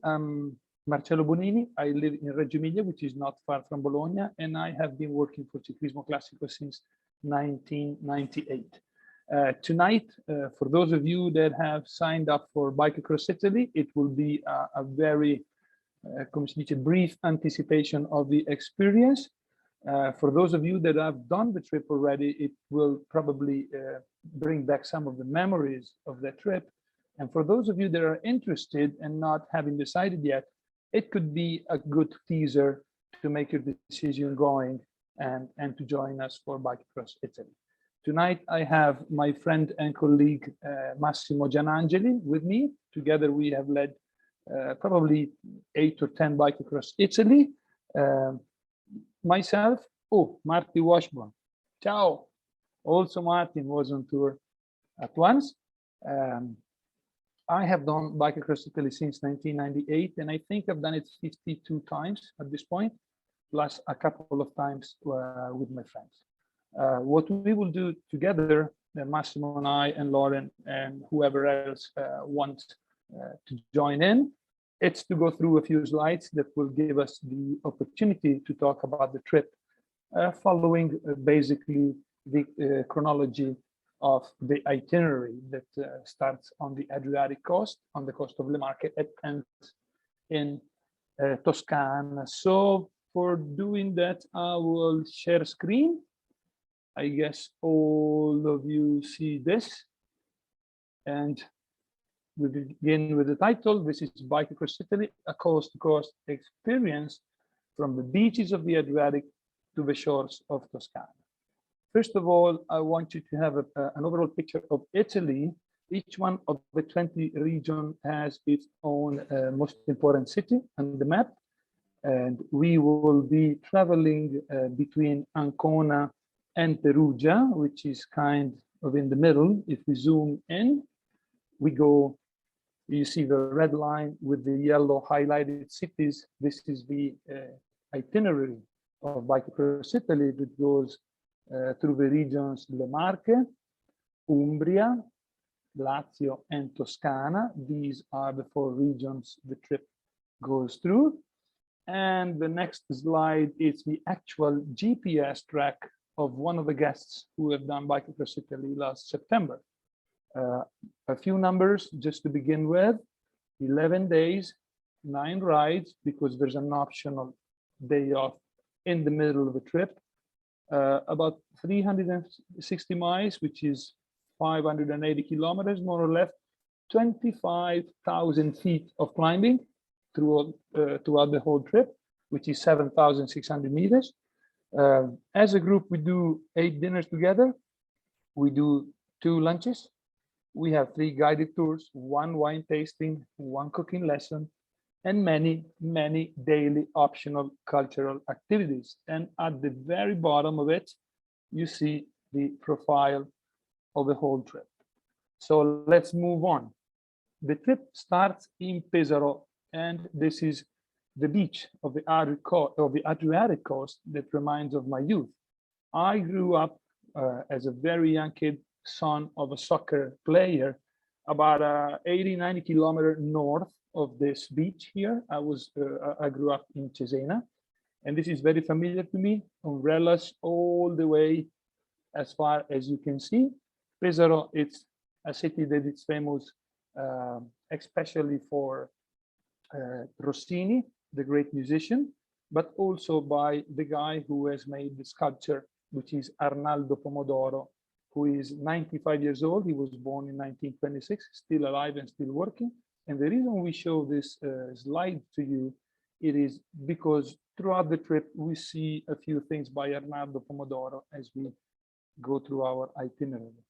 I'm Marcello Bonini. I live in Reggio Emilia, which is not far from Bologna, and I have been working for Ciclismo Classico since 1998. Tonight, for those of you that have signed up for Bike Across Italy, it will be a very brief anticipation of the experience. For those of you that have done the trip already, it will probably bring back some of the memories of that trip. And for those of you that are interested and not having decided yet, it could be a good teaser to make your decision going and to join us for Bike Across Italy. Tonight, I have my friend and colleague, Massimo Gianangeli, with me. Together, we have led probably 8 or 10 Bike Across Italy. Myself, Marty Washburn. Ciao. Also, Martin was on tour at once. I have done Bike Across Italy since 1998, and I think I've done it 52 times at this point, plus a couple of times with my friends. What we will do together, Massimo and I and Lauren and whoever else wants to join in, it's to go through a few slides that will give us the opportunity to talk about the trip, following basically the chronology of the itinerary that starts on the Adriatic coast, on the coast of Le Marche, and ends in Toscana. So for doing that, I will share screen. I guess all of you see this. And we begin with the title. This is Bike Across Italy, a coast-to-coast experience from the beaches of the Adriatic to the shores of Toscana. First of all, I want you to have an overall picture of Italy. Each one of the 20 regions has its own most important city on the map. And we will be traveling between Ancona and Perugia, which is kind of in the middle. If we zoom in, we go, you see the red line with the yellow highlighted cities. This is the itinerary of Bike Across Italy that goes through the regions Le Marche, Umbria, Lazio, and Toscana. These are the 4 regions the trip goes through. And the next slide is the actual GPS track of one of the guests who have done Bike Across Italy last September. A few numbers just to begin with: 11 days, 9 rides, because there's an optional day off in the middle of the trip. About 360 miles, which is 580 kilometers, more or less, 25,000 feet of climbing throughout the whole trip, which is 7,600 meters. As a group, we do 8 dinners together. We do 2 lunches. We have 3 guided tours, 1 wine tasting, 1 cooking lesson, and many, many daily optional cultural activities. And at the very bottom of it, you see the profile of the whole trip. So let's move on. The trip starts in Pesaro, and this is the beach of the Adriatic coast that reminds of my youth. I grew up as a very young kid, son of a soccer player, about 80, 90 kilometers north of this beach here. I grew up in Cesena, and this is very familiar to me. Umbrellas all the way as far as you can see. Pesaro, it's a city that is famous, especially for Rossini, the great musician, but also by the guy who has made the sculpture, which is Arnaldo Pomodoro, who is 95 years old. He was born in 1926, still alive and still working. And the reason we show this slide to you, it is because throughout the trip, we see a few things by Arnaldo Pomodoro as we go through our itinerary.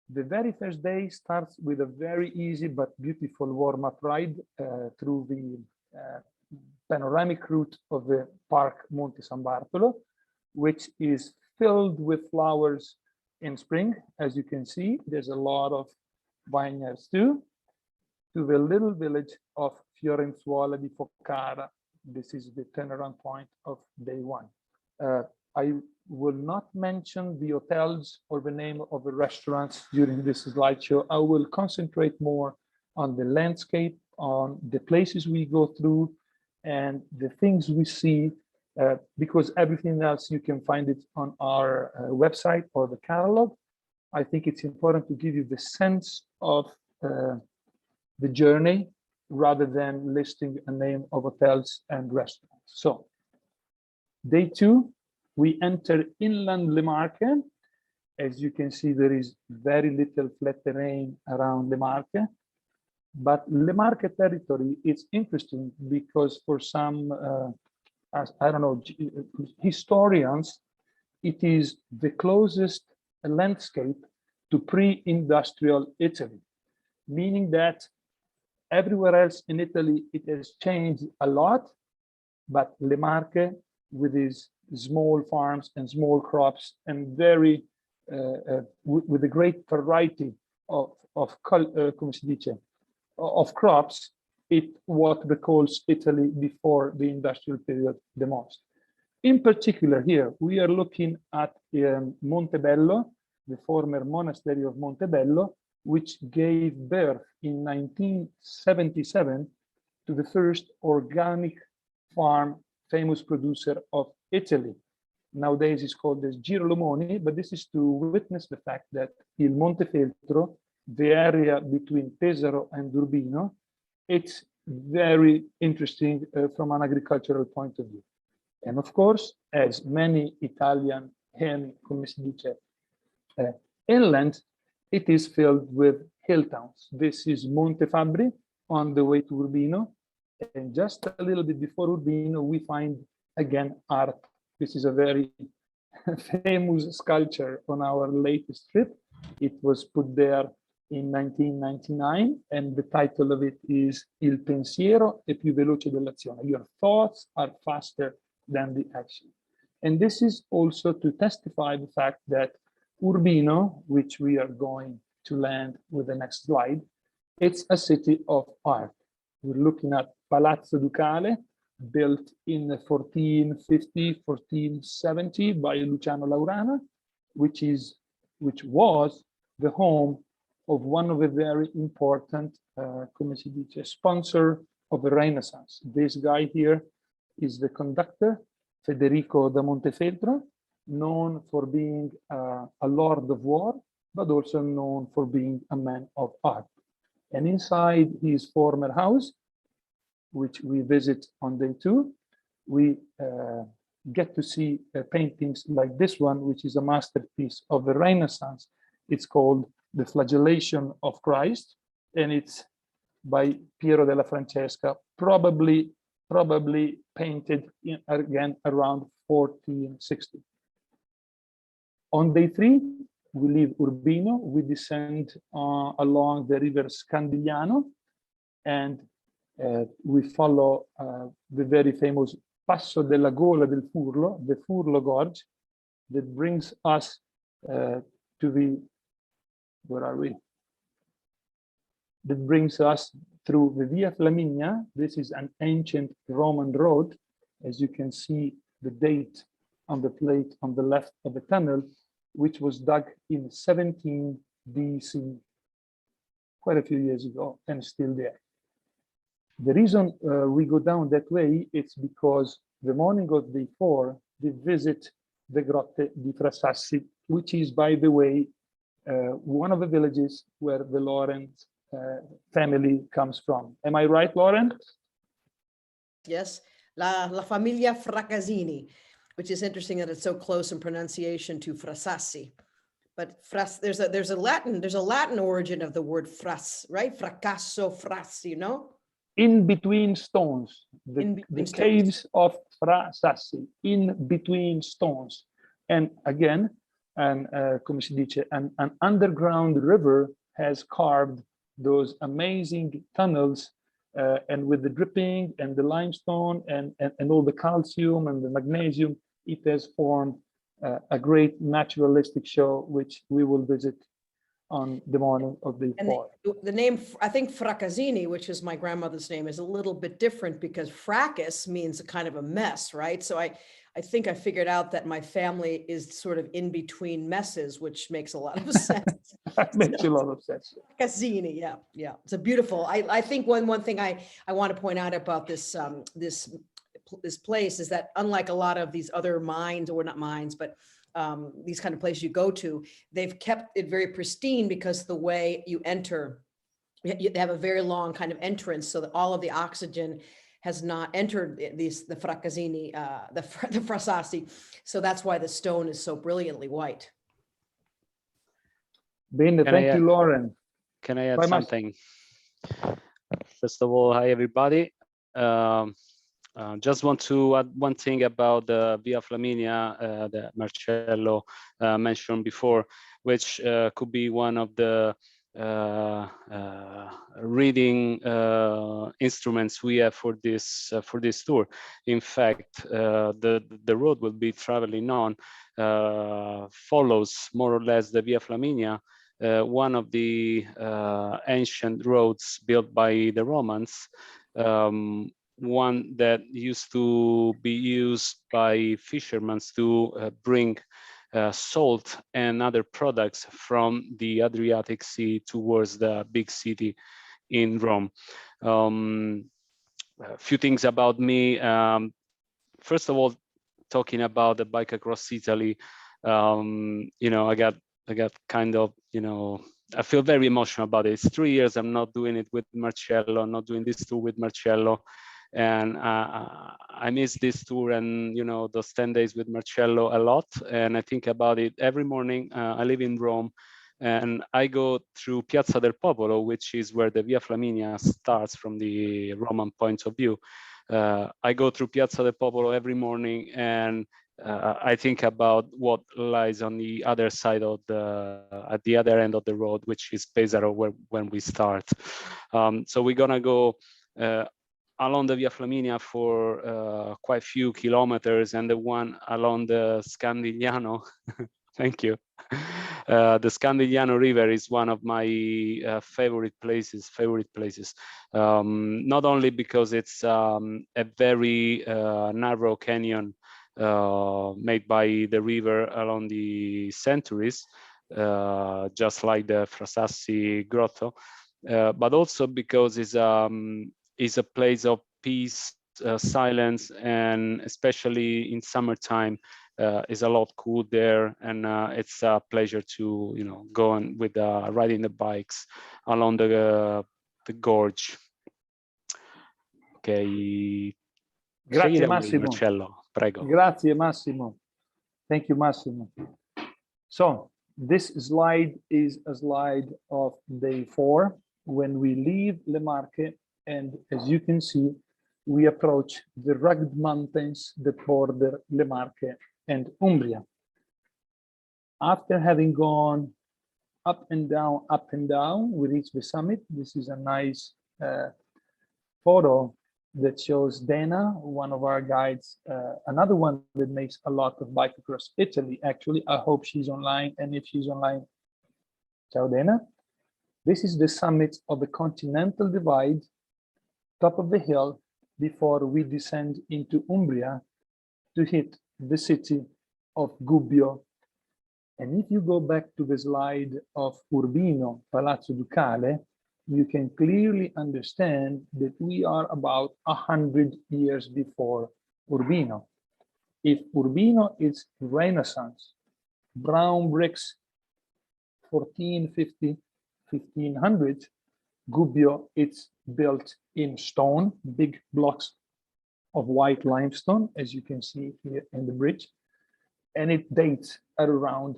The very first day starts with a very easy but beautiful warm-up ride through the panoramic route of the Park Monte San Bartolo, which is filled with flowers in spring. As you can see, there's a lot of vineyards too, to the little village of Fiorenzuola di Focara. This is the turnaround point of day 1. I will not mention the hotels or the name of the restaurants during this slideshow. I will concentrate more on the landscape on the places we go through and the things we see, because everything else you can find it on our website or the catalog. I think it's important to give you the sense of the journey rather than listing a name of hotels and restaurants. So day 2, we enter inland Le Marche. As you can see, there is very little flat terrain around Le Marche. But Le Marche territory is interesting because for some, I don't know, historians, it is the closest landscape to pre-industrial Italy, meaning that everywhere else in Italy, it has changed a lot, but Le Marche, with its small farms and small crops and very, with a great variety of crops, it what recalls Italy before the industrial period the most. In particular, here we are looking at Montebello, the former monastery of Montebello, which gave birth in 1977 to the first organic farm famous producer of Italy. Nowadays it's called as Girolomoni, but this is to witness the fact that in Montefeltro, the area between Pesaro and Urbino, it's very interesting from an agricultural point of view. And of course, as many Italian and, come si dice, inland, it is filled with hill towns. This is Montefabbri on the way to Urbino. And just a little bit before Urbino, we find again art. This is a very famous sculpture on our latest trip. It was put there in 1999, and the title of it is Il pensiero è più veloce dell'azione. Your thoughts are faster than the action. And this is also to testify the fact that Urbino, which we are going to land with the next slide, it's a city of art. We're looking at Palazzo Ducale, built in 1450, 1470 by Luciano Laurana, which was the home of one of the very important, come si dice, sponsor of the Renaissance. This guy here is the conductor, Federico da Montefeltro, known for being a lord of war, but also known for being a man of art. And inside his former house, which we visit on day 2, we get to see paintings like this one, which is a masterpiece of the Renaissance. It's called The Flagellation of Christ, and it's by Piero della Francesca, probably painted again around 1460. On day 3, we leave Urbino, we descend along the river Scandigliano, and we follow the very famous Passo della Gola del Furlo, the Furlo Gorge, that brings us to the, where are we? That brings us through the Via Flaminia. This is an ancient Roman road. As you can see, the date on the plate on the left of the tunnel, which was dug in 17 BC, quite a few years ago, and still there. The reason we go down that way, it's because the morning of day 4, we visit the Grotte di Frassassi, which is, by the way, one of the villages where the Lawrence family comes from. Am I right, Lauren? Yes, La Famiglia Fracassini, which is interesting that it's so close in pronunciation to Frassassi. But there's a Latin origin of the word fras, right? Fracasso, fras, you know? In between stones, the caves of Frassassi, in between stones. And again, come si dice, an underground river has carved those amazing tunnels, and with the dripping and the limestone and all the calcium and the magnesium, it has formed a great naturalistic show, which we will visit on the morning of day And 4. the name, I think Fracazzini, which is my grandmother's name, is a little bit different because fracas means a kind of a mess, right? So I think I figured out that my family is sort of in between messes, which makes a lot of sense. That makes a lot of sense. Fracazzini, yeah, yeah. It's a beautiful, I think one thing I want to point out about this, this place is that unlike a lot of these other mines, or not mines, but these kind of places you go to, they've kept it very pristine because the way you enter, they have a very long kind of entrance so that all of the oxygen has not entered the Fracazzini, the Frasassi. So that's why the stone is so brilliantly white. Bene, thank you, Lauren. Can I add Vai, something? First of all, hi everybody. Just want to add one thing about the Via Flaminia that Marcello mentioned before, which could be one of the reading instruments we have for this tour. In fact, the road we'll be traveling on follows more or less the Via Flaminia, one of the ancient roads built by the Romans. One that used to be used by fishermen to bring salt and other products from the Adriatic Sea towards the big city in Rome. A few things about me. First of all, talking about the bike across Italy, you know, I got kind of, you know, I feel very emotional about it. It's 3 years I'm not doing it with Marcello, not doing this tour with Marcello. And I miss this tour and, you know, those 10 days with Marcello a lot. And I think about it every morning. I live in Rome and I go through Piazza del Popolo, which is where the Via Flaminia starts from the Roman point of view. I go through Piazza del Popolo every morning and I think about what lies on the other side of at the other end of the road, which is Pesaro, when we start. So we're gonna go along the Via Flaminia for quite few kilometers, and the one along the Scandigliano. Thank you. The Scandigliano River is one of my favorite places. Not only because it's a very narrow canyon made by the river along the centuries, just like the Frasassi Grotto, but also because it's a place of peace, silence, and especially in summertime, is a lot cool there, and it's a pleasure to, you know, go on with riding the bikes along the gorge. Okay. Grazie, Massimo. Marcello, prego. Grazie, Massimo. Thank you, Massimo. So this slide is a slide of day 4 when we leave Le Marche, and as you can see, we approach the rugged mountains that border Le Marche and Umbria. After having gone up and down, we reach the summit. This is a nice photo that shows Dana, one of our guides, another one that makes a lot of bike across Italy. Actually, I hope she's online, and if she's online, ciao Dana. This is the summit of the Continental Divide, top of the hill, before we descend into Umbria to hit the city of Gubbio. And if you go back to the slide of Urbino, Palazzo Ducale, you can clearly understand that we are about 100 years before Urbino. If Urbino is Renaissance, brown bricks, 1450, 1500, Gubbio, it's built in stone, big blocks of white limestone, as you can see here in the bridge, and it dates at around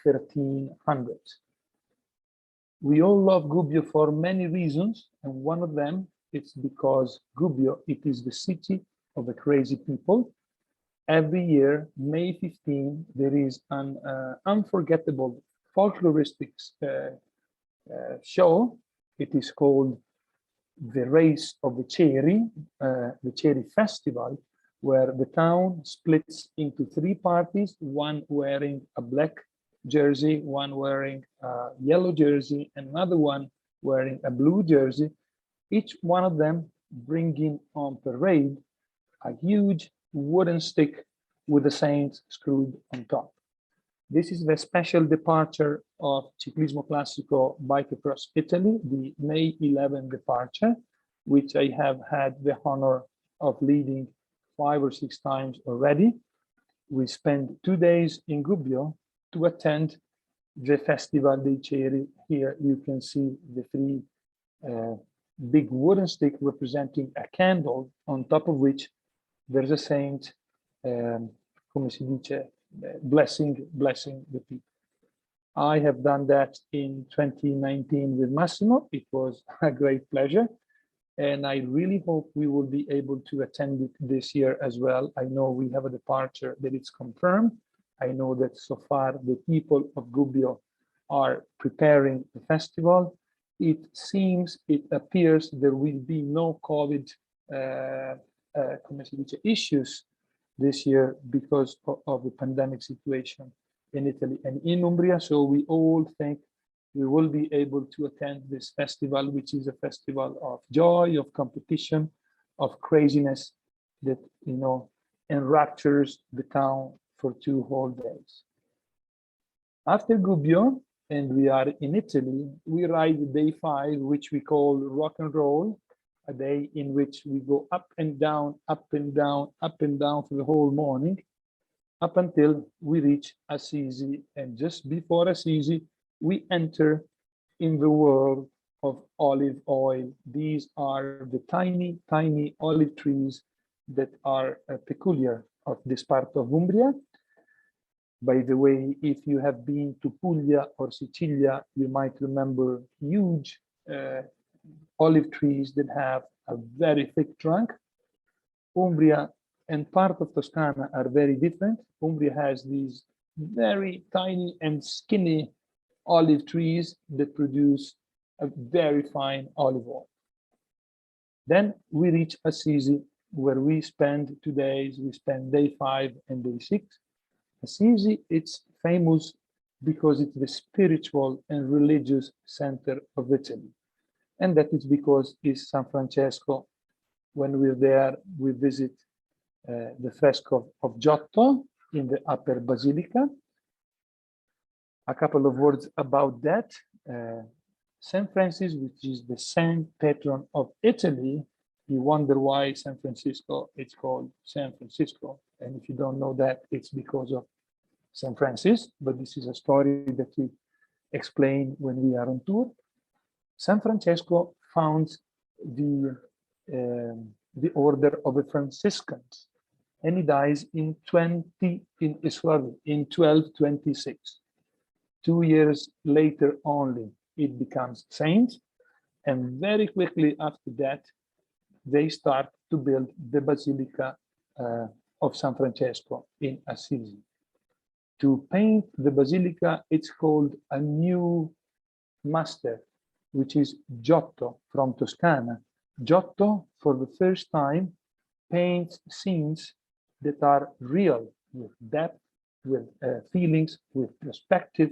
1300. We all love Gubbio for many reasons, and one of them is because Gubbio, it is the city of the crazy people. Every year, May 15, there is an unforgettable folkloristic show. It is called the Race of the Ceri Festival, where the town splits into 3 parties, one wearing a black jersey, one wearing a yellow jersey, and another one wearing a blue jersey, each one of them bringing on parade a huge wooden stick with the saints screwed on top. This is the special departure of Ciclismo Classico Bike Across Italy, the May 11 departure, which I have had the honor of leading 5 or 6 times already. We spent 2 days in Gubbio to attend the Festival dei Ceri. Here you can see the 3 big wooden stick representing a candle, on top of which there's a saint, come si dice, blessing the people. I have done that in 2019 with Massimo. It was a great pleasure, and I really hope we will be able to attend it this year as well. I know we have a departure that is confirmed. I know that so far the people of Gubbio are preparing the festival. It seems, it appears there will be no COVID issues this year because of the pandemic situation in Italy and in Umbria. So we all think we will be able to attend this festival, which is a festival of joy, of competition, of craziness that, you know, enraptures the town for 2 whole days. After Gubbio, and we are in Italy, we ride day 5, which we call rock and roll, a day in which we go up and down, up and down, up and down for the whole morning, up until we reach Assisi. And just before Assisi, we enter in the world of olive oil. These are the tiny, tiny olive trees that are peculiar of this part of Umbria. By the way, if you have been to Puglia or Sicilia, you might remember huge olive trees that have a very thick trunk. Umbria and part of Toscana are very different. Umbria has these very tiny and skinny olive trees that produce a very fine olive oil. Then we reach Assisi, where we spend 2 days. We spend day 5 and day 6. Assisi, it's famous because it's the spiritual and religious center of Italy. And that is because it's San Francesco. When we're there, we visit the fresco of Giotto in the upper basilica. A couple of words about that. St. Francis, which is the saint patron of Italy, you wonder why San Francisco, it's called San Francisco. And if you don't know that, it's because of St. Francis, but this is a story that we explain when we are on tour. San Francesco founds the order of the Franciscans, and he dies in 1226. 2 years later only, it becomes saint, and very quickly after that, they start to build the Basilica of San Francesco in Assisi. To paint the Basilica, it's called a new master, which is Giotto from Toscana. Giotto, for the first time, paints scenes that are real, with depth, with feelings, with perspective.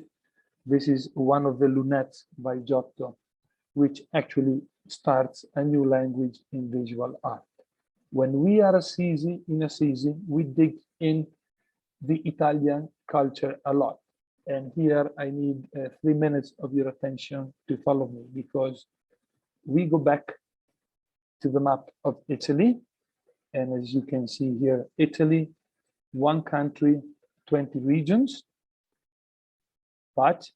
This is one of the lunettes by Giotto, which actually starts a new language in visual art. When we are in Assisi, we dig in the Italian culture a lot. And here I need 3 minutes of your attention to follow me, because we go back to the map of Italy. And as you can see here, Italy, 1 country, 20 regions. But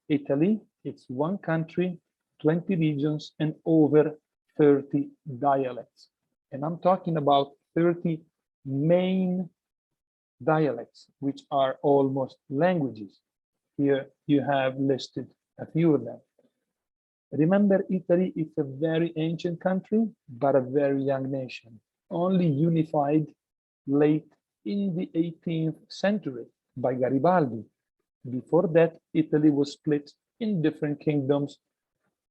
Italy, it's 1 country, 20 regions, and over 30 dialects. And I'm talking about 30 main dialects, which are almost languages. Here you have listed a few of them. Remember, Italy is a very ancient country, but a very young nation, only unified late in the 18th century by Garibaldi. Before that, Italy was split in different kingdoms.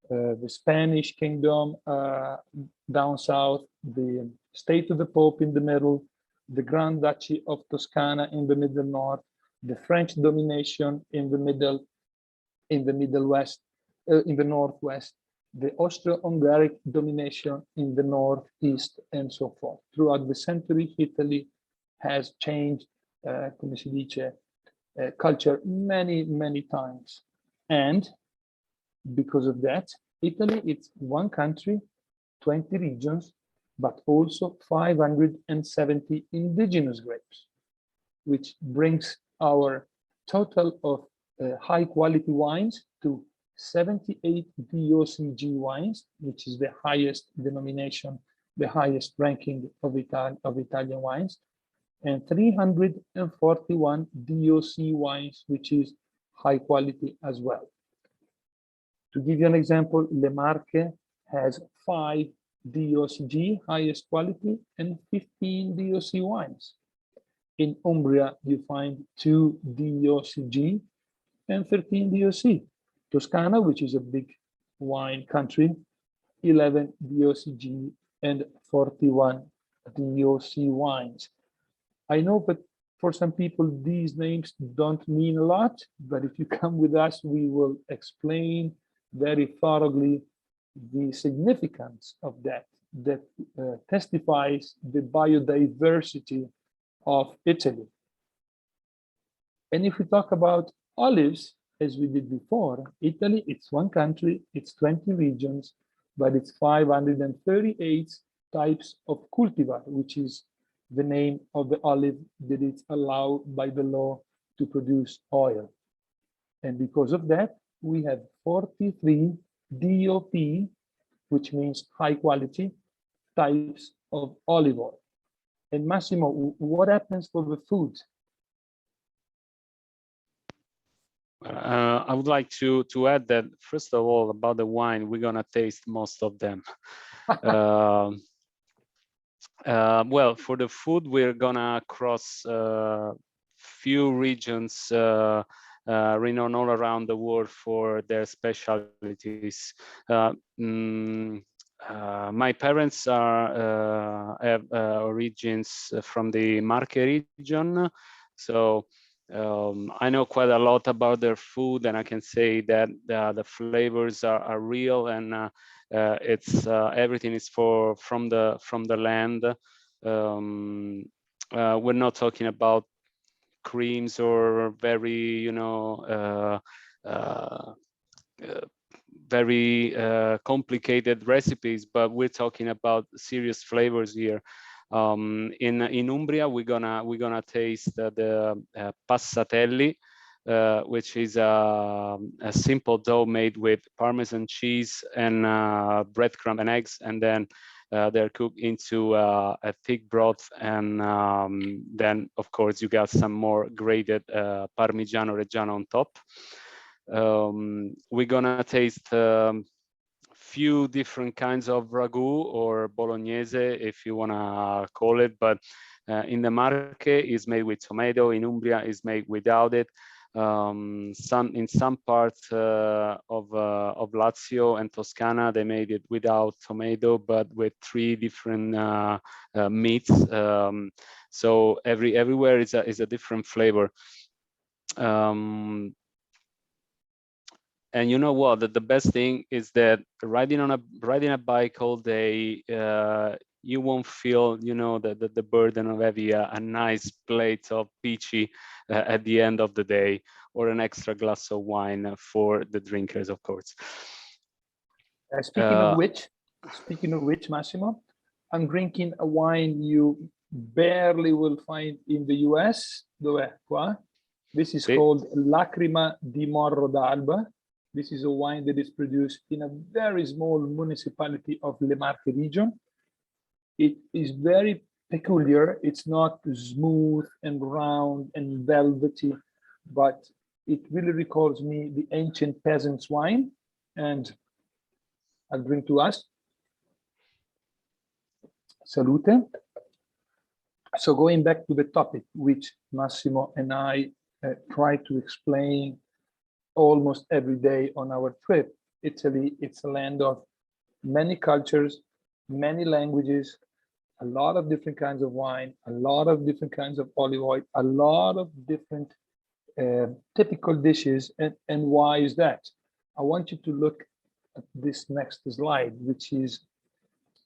The Spanish kingdom down south, the state of the Pope in the middle, the Grand Duchy of Toscana in the middle north, the French domination in the Middle West, in the Northwest, the Austro-Hungaric domination in the Northeast, and so forth. Throughout the century, Italy has changed, come si dice, culture many times. And because of that, Italy, it's one country, 20 regions, but also 570 indigenous grapes, which brings our total of high quality wines to 78 DOCG wines, which is the highest denomination, the highest ranking of Italian wines, and 341 DOC wines, which is high quality as well. To give you an example, Le Marche has 5 DOCG, highest quality, and 15 DOC wines. In Umbria, you find 2 DOCG and 13 DOC. Toscana, which is a big wine country, 11 DOCG and 41 DOC wines. I know, but for some people, these names don't mean a lot, but if you come with us, we will explain very thoroughly the significance of that testifies the biodiversity of Italy. And if we talk about olives, as we did before, Italy, it's one country, it's 20 regions, but it's 538 types of cultivar, which is the name of the olive that is allowed by the law to produce oil. And because of that, we have 43 DOP, which means high quality types of olive oil. And Massimo, what happens for the food? I would like to add that, first of all, about the wine, we're gonna taste most of them. Well, for the food, we're gonna cross few regions renowned all around the world for their specialties. My parents have origins from the Marche region, so I know quite a lot about their food, and I can say that the flavors are real, and it's everything is from the land. We're not talking about creams or very, very complicated recipes, but we're talking about serious flavors here. In Umbria, we're gonna taste the passatelli, which is a simple dough made with Parmesan cheese and breadcrumb and eggs, and then they're cooked into a thick broth, and then of course you got some more grated Parmigiano Reggiano on top. We're gonna taste few different kinds of ragu or bolognese, if you wanna call it, but in the Marche is made with tomato, in Umbria is made without it. In some parts of Lazio and Toscana, they made it without tomato, but with 3 different meats. So everywhere is a different flavor. And you know what? The best thing is that riding a bike all day, you won't feel, the burden of having a nice plate of peachy at the end of the day, or an extra glass of wine for the drinkers, of course. Speaking of which, Massimo, I'm drinking a wine you barely will find in the US. Dov'è? Qua? This is called Lacrima di Morro d'Alba. This is a wine that is produced in a very small municipality of Le Marche region. It is very peculiar. It's not smooth and round and velvety, but it really recalls me the ancient peasants' wine. And I'll drink to us. Salute. So going back to the topic, which Massimo and I try to explain almost every day on our trip. Italy, it's a land of many cultures, many languages, a lot of different kinds of wine, a lot of different kinds of olive oil, a lot of different typical dishes, and why is that? I want you to look at this next slide, which is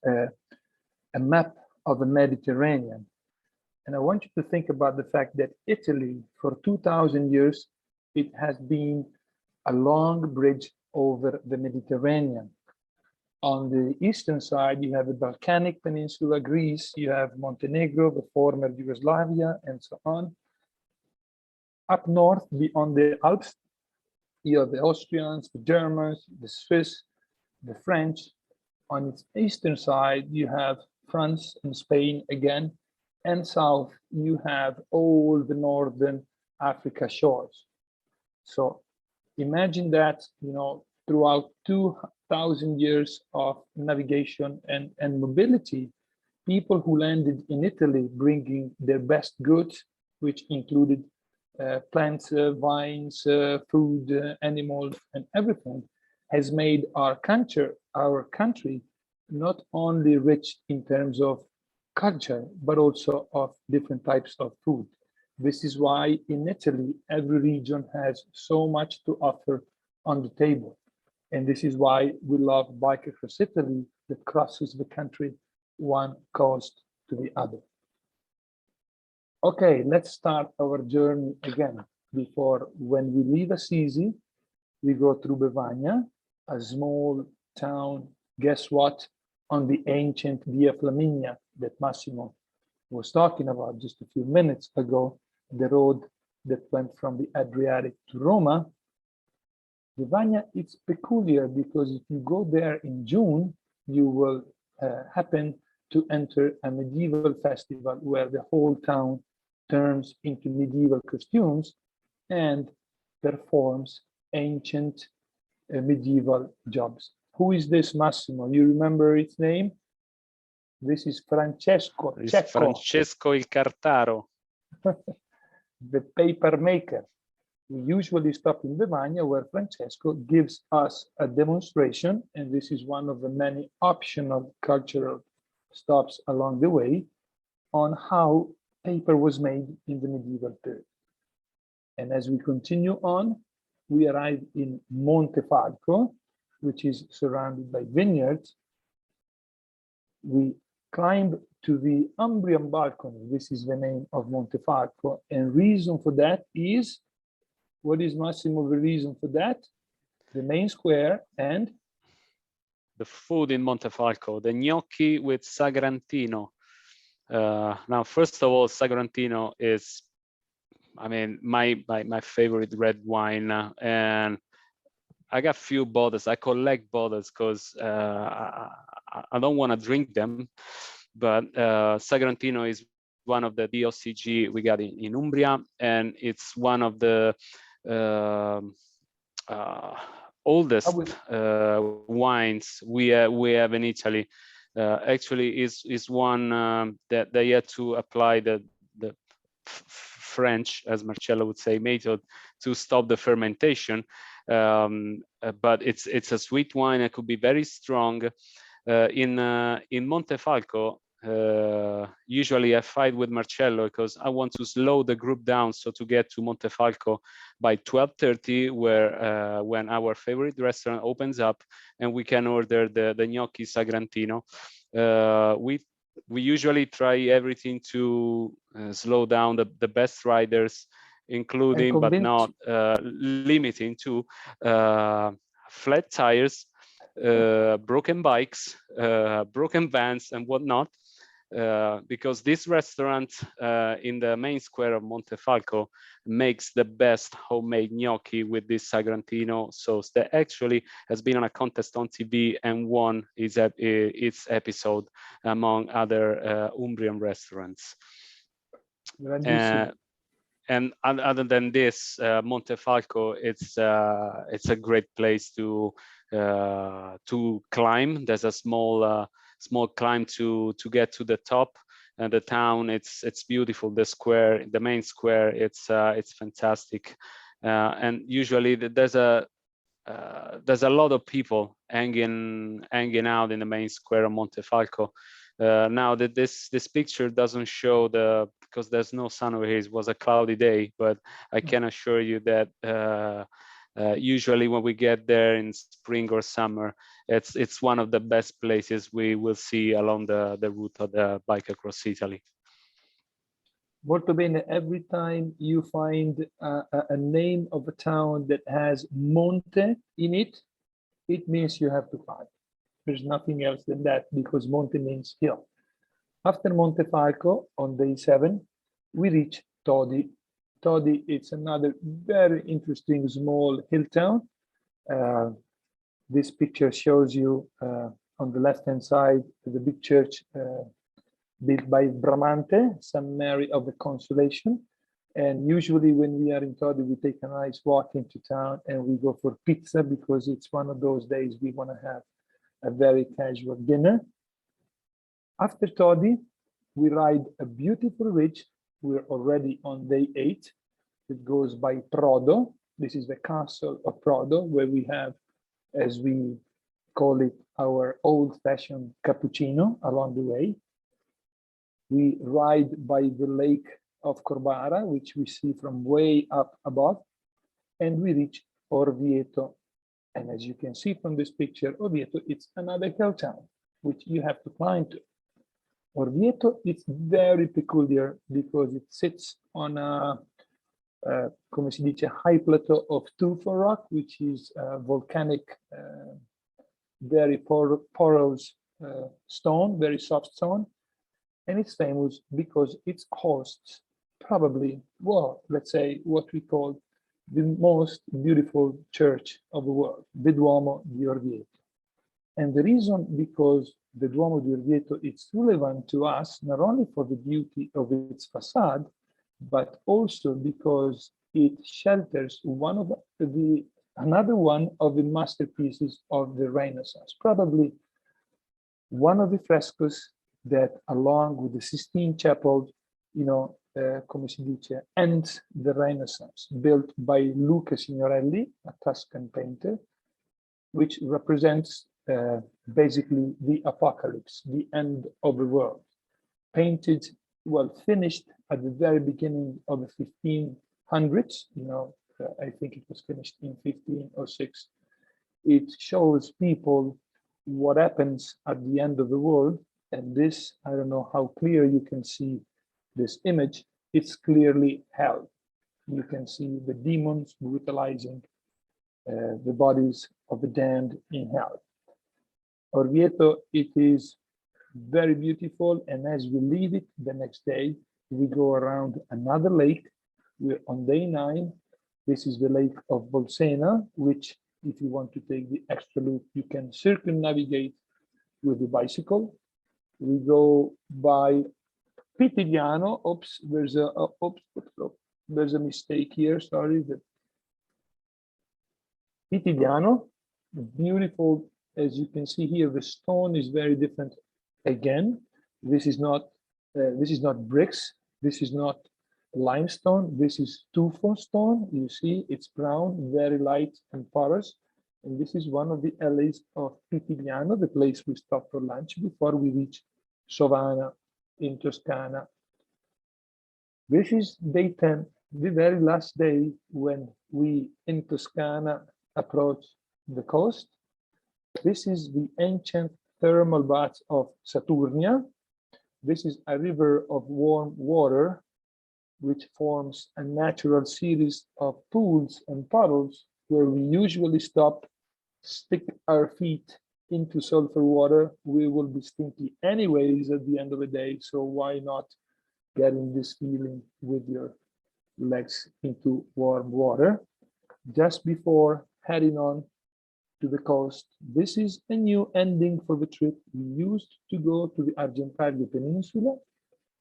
a map of the Mediterranean. And I want you to think about the fact that Italy, for 2,000 years, it has been a long bridge over the Mediterranean. On the eastern side, you have the Balkanic Peninsula, Greece, you have Montenegro, the former Yugoslavia, and so on. Up north, beyond the Alps, you have the Austrians, the Germans, the Swiss, the French. On its eastern side, you have France and Spain again, and south, you have all the northern Africa shores. So imagine that, throughout 2,000 years of navigation and mobility, people who landed in Italy bringing their best goods, which included plants, vines, food, animals, and everything, has made our country not only rich in terms of culture, but also of different types of food. This is why in Italy, every region has so much to offer on the table. And this is why we love Bike Across Italy that crosses the country one coast to the other. Okay, let's start our journey again. When we leave Assisi, we go through Bevagna, a small town, guess what, on the ancient Via Flaminia that Massimo was talking about just a few minutes ago, the road that went from the Adriatic to Roma. Bevagna, it's peculiar because if you go there in June, you will happen to enter a medieval festival where the whole town turns into medieval costumes and performs ancient medieval jobs. Who is this Massimo? You remember its name? This is Francesco. It's Francesco il Cartaro. The paper maker. We usually stop in Bevagna where Francesco gives us a demonstration, and this is one of the many optional cultural stops along the way on how paper was made in the medieval period. And as we continue on, we arrive in Montefalco, which is surrounded by vineyards. We climb to the Umbrian balcony. This is the name of Montefalco. And reason for that is, what is Massimo the reason for that? The main square and? The food in Montefalco, the gnocchi with sagrantino. Now, first of all, sagrantino is, I mean, my favorite red wine, and I got few bottles. I collect bottles because I don't want to drink them, but sagrantino is one of the DOCG we got in Umbria, and it's one of the oldest wines we have in Italy. Actually, is one that they had to apply the French, as Marcello would say, method to stop the fermentation. But it's a sweet wine. It could be very strong. In Montefalco, usually I fight with Marcello because I want to slow the group down, so to get to Montefalco by 12:30, where when our favorite restaurant opens up and we can order the gnocchi sagrantino. We usually try everything to slow down the best riders, including but not limiting to flat tires, broken bikes, broken vans, and whatnot. Because this restaurant in the main square of Montefalco makes the best homemade gnocchi with this sagrantino sauce that actually has been on a contest on TV and won its episode among other Umbrian restaurants. And other than this, Montefalco, it's a great place to climb. There's a small climb to get to the top, and the town, it's beautiful. The square, the main square, it's fantastic, and usually there's a lot of people hanging out in the main square of Montefalco. Now that this picture doesn't show because there's no sun over here. It was a cloudy day, but I can assure you that usually when we get there in spring or summer, it's one of the best places we will see along the route of the bike across Italy. Molto bene. Every time you find a name of a town that has Monte in it, it means you have to climb. There's nothing else than that, because Monte means hill. After Montefalco, on day 7, we reach Todi. Todi, it's another very interesting small hill town. This picture shows you on the left-hand side the big church built by Bramante, St. Mary of the Consolation. And usually when we are in Todi, we take a nice walk into town and we go for pizza, because it's one of those days we want to have a very casual dinner. After Todi, we ride a beautiful ridge. We're already on day 8. It goes by Prodo. This is the castle of Prodo, where we have, as we call it, our old-fashioned cappuccino along the way. We ride by the lake of Corbara, which we see from way up above, and we reach Orvieto. And as you can see from this picture, Orvieto, it's another hill town, which you have to climb to. Orvieto is very peculiar because it sits on a, come si dice, high plateau of tufa rock, which is volcanic, very porous stone, very soft stone. And it's famous because it hosts probably, well, let's say what we call the most beautiful church of the world, the Duomo di Orvieto. And the reason, because the Duomo di Orvieto is relevant to us, not only for the beauty of its facade, but also because it shelters another one of the masterpieces of the Renaissance, probably one of the frescoes that, along with the Sistine Chapel, come si dice, ends the Renaissance, built by Luca Signorelli, a Tuscan painter, which represents basically the apocalypse, the end of the world. Painted, well, finished at the very beginning of the 1500s. I think it was finished in 1506. It shows people what happens at the end of the world. And this, I don't know how clear you can see this image, it's clearly hell. You can see the demons brutalizing the bodies of the damned in hell. Orvieto, it is very beautiful, and as we leave it the next day, we go around another lake. We're on day 9. This is the lake of Bolsena, which, if you want to take the extra loop, you can circumnavigate with the bicycle. We go by Pitigliano. Oops, there's a mistake here. Sorry. Pitigliano, beautiful. As you can see here, the stone is very different. Again, this is not bricks. This is not limestone. This is tufa stone. You see, it's brown, very light and porous. And this is one of the alleys of Pitigliano, the place we stop for lunch before we reach Sovana in Toscana. This is day 10, the very last day when we in Toscana approach the coast. This is the ancient thermal bath of Saturnia. This is a river of warm water, which forms a natural series of pools and puddles where we usually stop, stick our feet into sulfur water. We will be stinky anyways at the end of the day, so why not getting this feeling with your legs into warm water? Just before heading on to the coast, this is a new ending for the trip. We used to go to the Argentario Peninsula.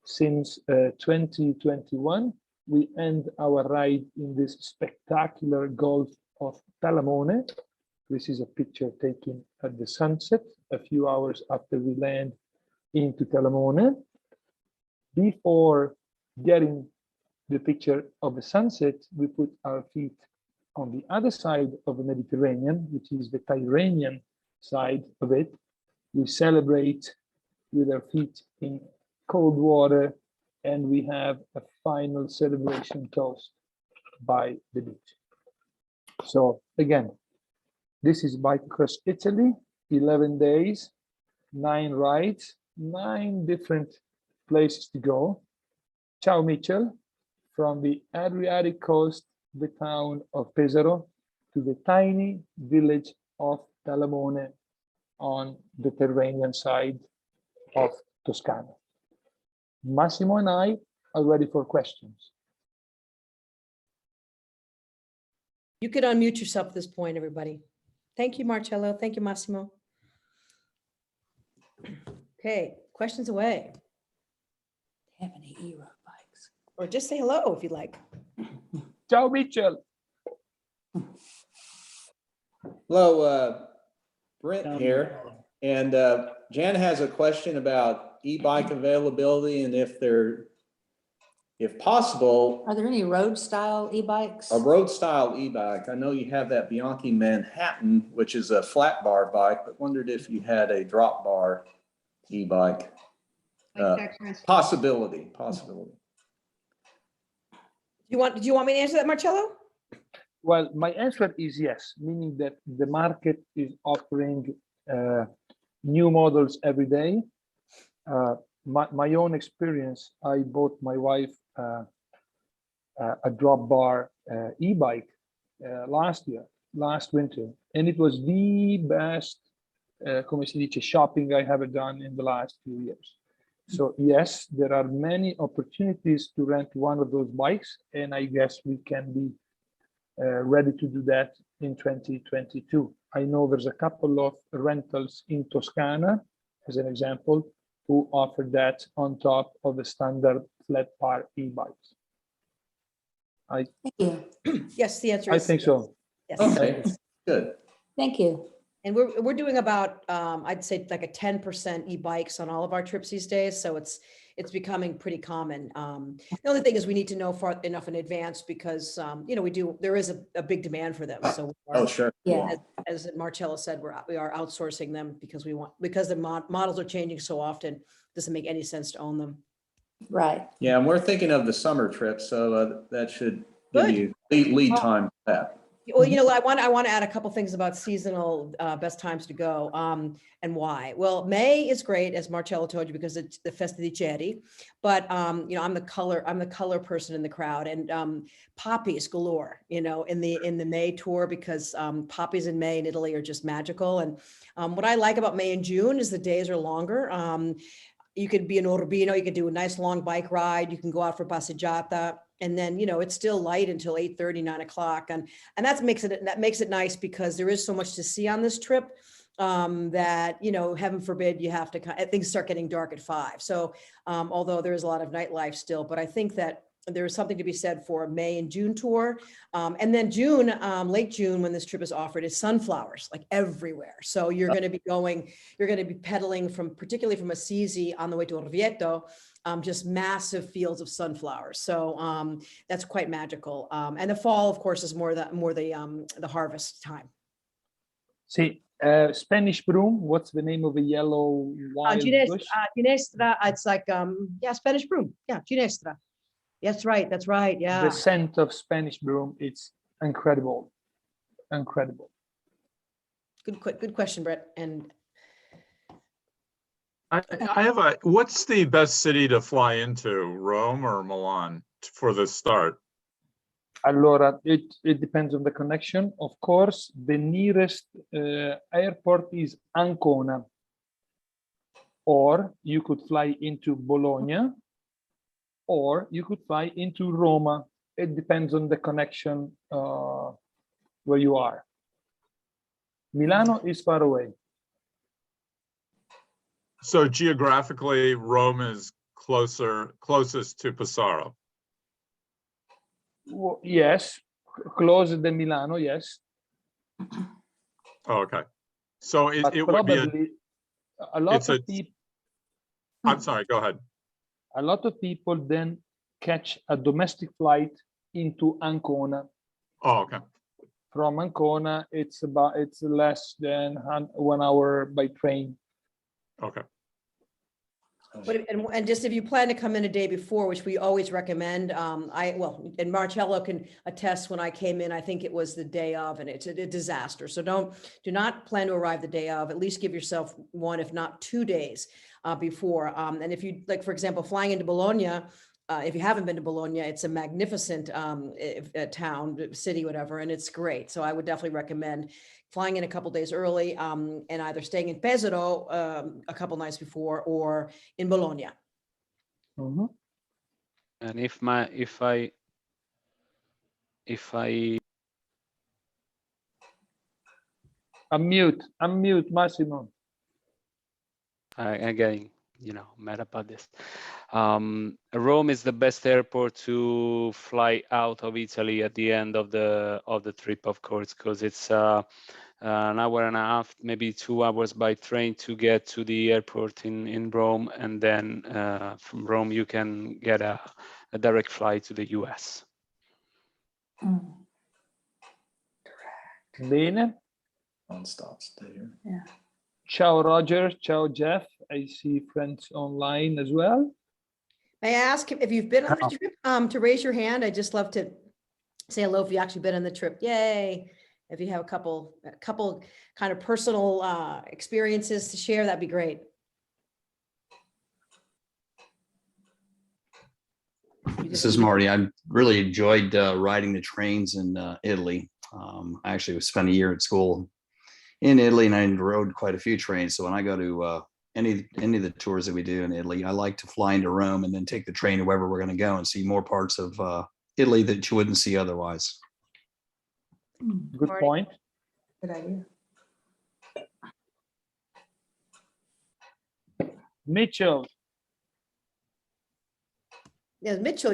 Since 2021, we end our ride in this spectacular Gulf of Talamone. This is a picture taken at the sunset, a few hours after we land into Talamone. Before getting the picture of the sunset, we put our feet on the other side of the Mediterranean, which is the Tyrrhenian side of it. We celebrate with our feet in cold water and we have a final celebration toast by the beach. So again, this is Bike Across Italy, 11 days, 9 rides, 9 different places to go. Ciao, Mitchell, from the Adriatic coast, the town of Pesaro, to the tiny village of Talamone on the Tyrrhenian side of Toscana. Massimo and I are ready for questions. You could unmute yourself at this point, everybody. Thank you, Marcello. Thank you, Massimo. Okay, questions away. Have any E-road bikes? Or just say hello if you'd like. Ciao, Mitchell. Hello, Brent here, and Jan has a question about e-bike availability and if possible, Are there any road style e-bikes? a road style e-bike. I know you have that Bianchi Manhattan, which is a flat bar bike, but wondered if you had a drop bar e-bike. Possibility. Do you want me to answer that, Marcello? Well, my answer is yes, meaning that the market is offering new models every day. My own experience, I bought my wife a drop bar e-bike last winter, and it was the best come si dice, shopping I have done in the last few years. So yes, there are many opportunities to rent one of those bikes, and I guess we can be ready to do that in 2022. I know there's a couple of rentals in Toscana, as an example, who offer that on top of the standard flat bar e-bikes. Thank you. Yes, the answer I is think so. yes. Okay, good. Thank you. And we're doing about I'd say like a 10% e-bikes on all of our trips these days, so it's becoming pretty common. The only thing is we need to know far enough in advance because you know there is a big demand for them. So Oh, sure. Yeah. as Marcello said, we are outsourcing them because the models are changing so often. It doesn't make any sense to own them. Right. Yeah, and we're thinking of the summer trip, so that should give Good. you lead time for that. Well, you know, I want to add a couple things about seasonal best times to go and why. Well, May is great, as Marcello told you, because it's the Festa di Ceri. But you know, I'm the color person in the crowd, and poppies galore. You know, in the May tour, because poppies in May in Italy are just magical. And what I like about May and June is the days are longer. You could be in Urbino, you could do a nice long bike ride. You can go out for passeggiata. And then, you know, it's still light until 8:30, 9 o'clock. And that makes it nice because there is so much to see on this trip that, you know, heaven forbid you have to, things start getting dark at 5. So although there is a lot of nightlife still, but I think that there is something to be said for a May and June tour. And then June, late June, when this trip is offered, is sunflowers like everywhere. So you're going to be pedaling particularly from Assisi on the way to Orvieto, just massive fields of sunflowers. So that's quite magical. And the fall, of course, is more the harvest time. See, Spanish broom, what's the name of the yellow wild bush? Ginestra, it's like, yeah, Spanish broom. Yeah, Ginestra. That's right. Yeah. The scent of Spanish broom, it's incredible. Incredible. Good question, Brett. And I have what's the best city to fly into, Rome or Milan for the start? Allora, it depends on the connection. Of course, the nearest airport is Ancona. Or you could fly into Bologna, or you could fly into Roma. It depends on the connection where you are. Milano is far away. So geographically, Rome is closest to Pesaro. Well, yes, closer than Milano, yes. Oh, okay. So it would be probably a lot of people. I'm sorry, go ahead. A lot of people then catch a domestic flight into Ancona. Oh, okay. From Ancona, it's less than 1 hour by train. Okay. But, and just if you plan to come in a day before, which we always recommend, and Marcello can attest, when I came in, I think it was the day of, and it's a disaster. So do not plan to arrive the day of, at least give yourself 1, if not 2 days before. And if you, like, for example, flying into Bologna, if you haven't been to Bologna, it's a magnificent town, city, whatever, and it's great. So I would definitely recommend flying in a couple days early, and either staying in Pesaro a couple nights before, or in Bologna. Mhm. And if I Unmute, Massimo. again, mad about this. Rome is the best airport to fly out of Italy at the end of the trip, of course, because it's an hour and a half, maybe 2 hours by train to get to the airport in Rome, and then from Rome you can get a direct flight to the US. Bene. Non-stop stay. Ciao, Roger. Ciao, Jeff. I see friends online as well. May I ask if you've been on the trip, to raise your hand? I'd just love to say hello if you actually been on the trip. Yay. If you have a couple kind of personal experiences to share, that'd be great. This is Marty. I really enjoyed riding the trains in Italy. I actually spent a year at school in Italy, and I rode quite a few trains. So when I go to any of the tours that we do in Italy, I like to fly into Rome and then take the train to wherever we're going to go and see more parts of Italy that you wouldn't see otherwise. Good point. Good idea. Mitchell. Yes, Mitchell,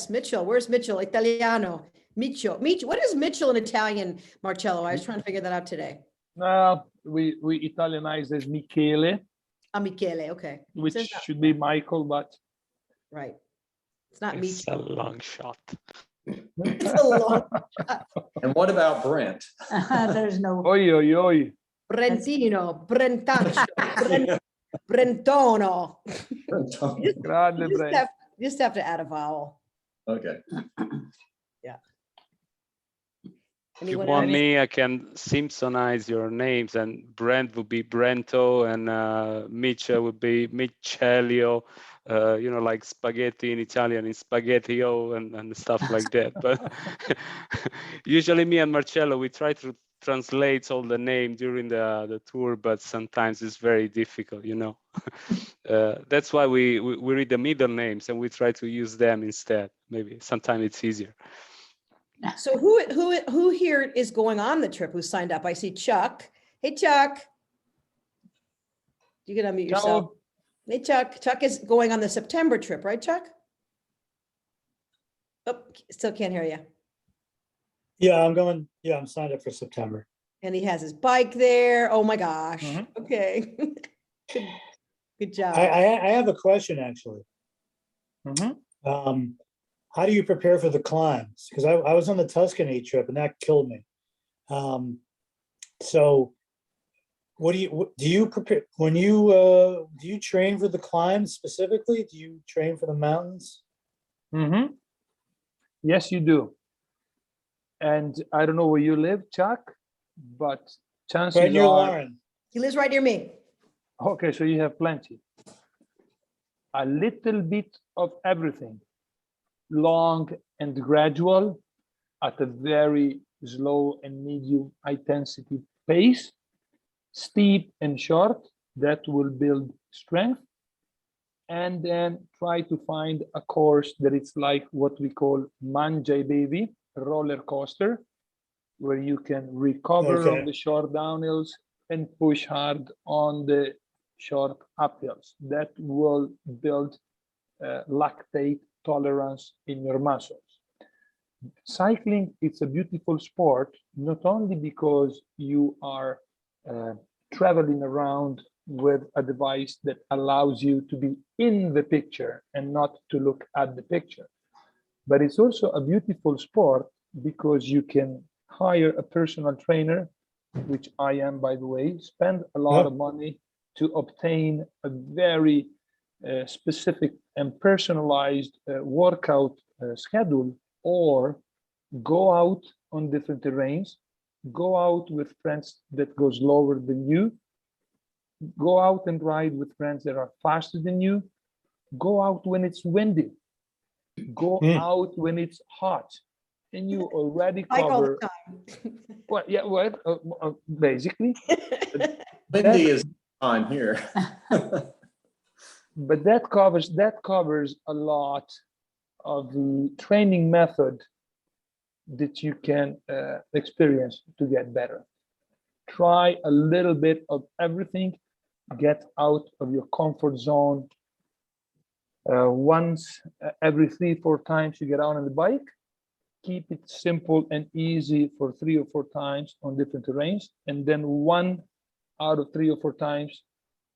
Mitchell. Where's Mitchell? Italiano. Mitchell. What is Mitchell in Italian, Marcello? I was trying to figure that out today. We Italianize as Michele, Michele, okay. which Says that- should be Michael, but Right. It's not It's a Mitchell. long shot. It's a long And what about Brent? There's no, oi, oi, oi. Brentino, Brentaccio, Brentono. Grande Brent. Just have to add a vowel. Okay. If you Anyone want else? me, I can Simpsonize your names, and Brent would be Brento, and Mitchell would be Michelio, like spaghetti in Italian is spaghettio and stuff like that. But usually me and Marcello, we try to translate all the name during the tour, but sometimes it's very difficult, That's why we read the middle names and we try to use them instead. Maybe sometimes it's easier. So who here is going on the trip? Who signed up? I see Chuck. Hey, Chuck. You can unmute yourself. Ciao. Hey, Chuck. Chuck is going on the September trip, right, Chuck? Oh, still can't hear you. Yeah, I'm signed up for September. And he has his bike there. Oh my gosh. Mhm. Okay. Good job. I have a question, actually. Mhm. How do you prepare for the climbs? Because I was on the Tuscany trip and that killed me. So what do you prepare when do you train for the climbs specifically? Do you train for the mountains? Mhm. Yes, you do. And I don't know where you live, Chuck, but chances Right near are, Lauren. He lives right near me. okay, so you have plenty. A little bit of everything, long and gradual at a very slow and medium intensity pace, steep and short, that will build strength, and then try to find a course that it's like what we call mangia e bevi, roller coaster, where you can recover Okay. on the short downhills and push hard on the short uphills. That will build lactate tolerance in your muscles. Cycling, it's a beautiful sport, not only because you are traveling around with a device that allows you to be in the picture and not to look at the picture, but it's also a beautiful sport because you can hire a personal trainer, which I am, by the way, spend a lot of money to obtain a very specific and personalized workout schedule, or go out on different terrains, go out with friends that goes lower than you, go out and ride with friends that are faster than you, go out when it's windy, go out when it's hot, and you already Like all cover the time. what? Yeah, what? Basically, Windy is time here. but that covers a lot of the training method that you can experience to get better. Try a little bit of everything, get out of your comfort zone. Once every 3-4 times you get out on the bike, keep it simple and easy for 3 or 4 times on different terrains, and then 1 out of 3 or 4 times,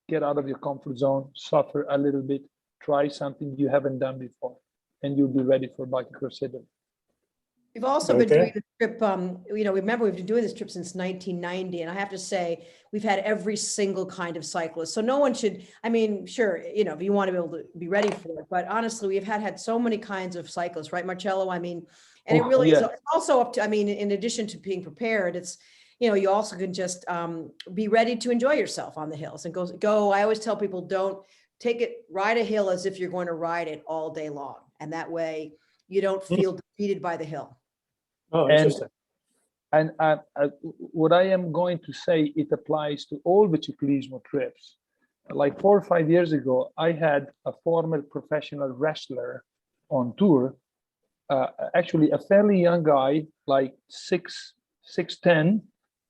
get out of your comfort zone, suffer a little bit, try something you haven't done before, and you'll be ready for bike across Italy. We've also been doing Okay. this trip, remember we've been doing this trip since 1990, and I have to say, we've had every single kind of cyclist. So no one should, I mean, sure, if you want to be able to be ready for it, but honestly, we've had so many kinds of cyclists, right, Marcello? I mean, and it really is also up to, I mean, in addition to being prepared, it's, you also can just be ready to enjoy yourself on the hills and go. I always tell people, don't ride a hill as if you're going to ride it all day long. And that way you don't feel defeated by the hill. Oh, interesting. And what I am going to say, it applies to all the ciclismo trips. Like 4 or 5 years ago, I had a former professional wrestler on tour, actually a fairly young guy, like 6'10",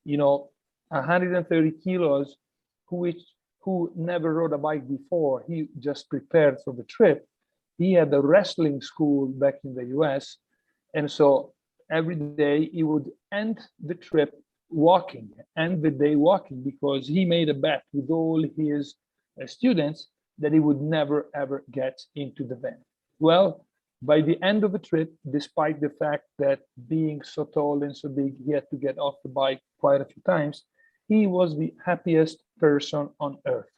130 kilos, who never rode a bike before. He just prepared for the trip. He had a wrestling school back in the US. And so every day he would end the trip walking, end the day walking, because he made a bet with all his students that he would never, ever get into the van. Well, by the end of the trip, despite the fact that being so tall and so big, he had to get off the bike quite a few times, he was the happiest person on earth.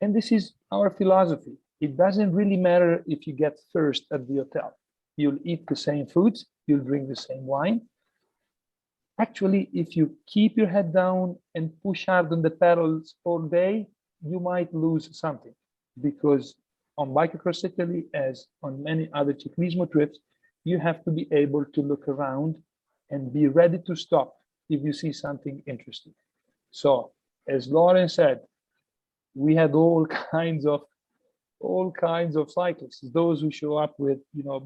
And this is our philosophy. It doesn't really matter if you get thirst at the hotel. You'll eat the same foods, you'll drink the same wine. Actually, if you keep your head down and push hard on the pedals all day, you might lose something, because on Bike Across Italy, as on many other ciclismo trips, you have to be able to look around and be ready to stop if you see something interesting. So, as Lauren said, we had all kinds of cyclists. Those who show up with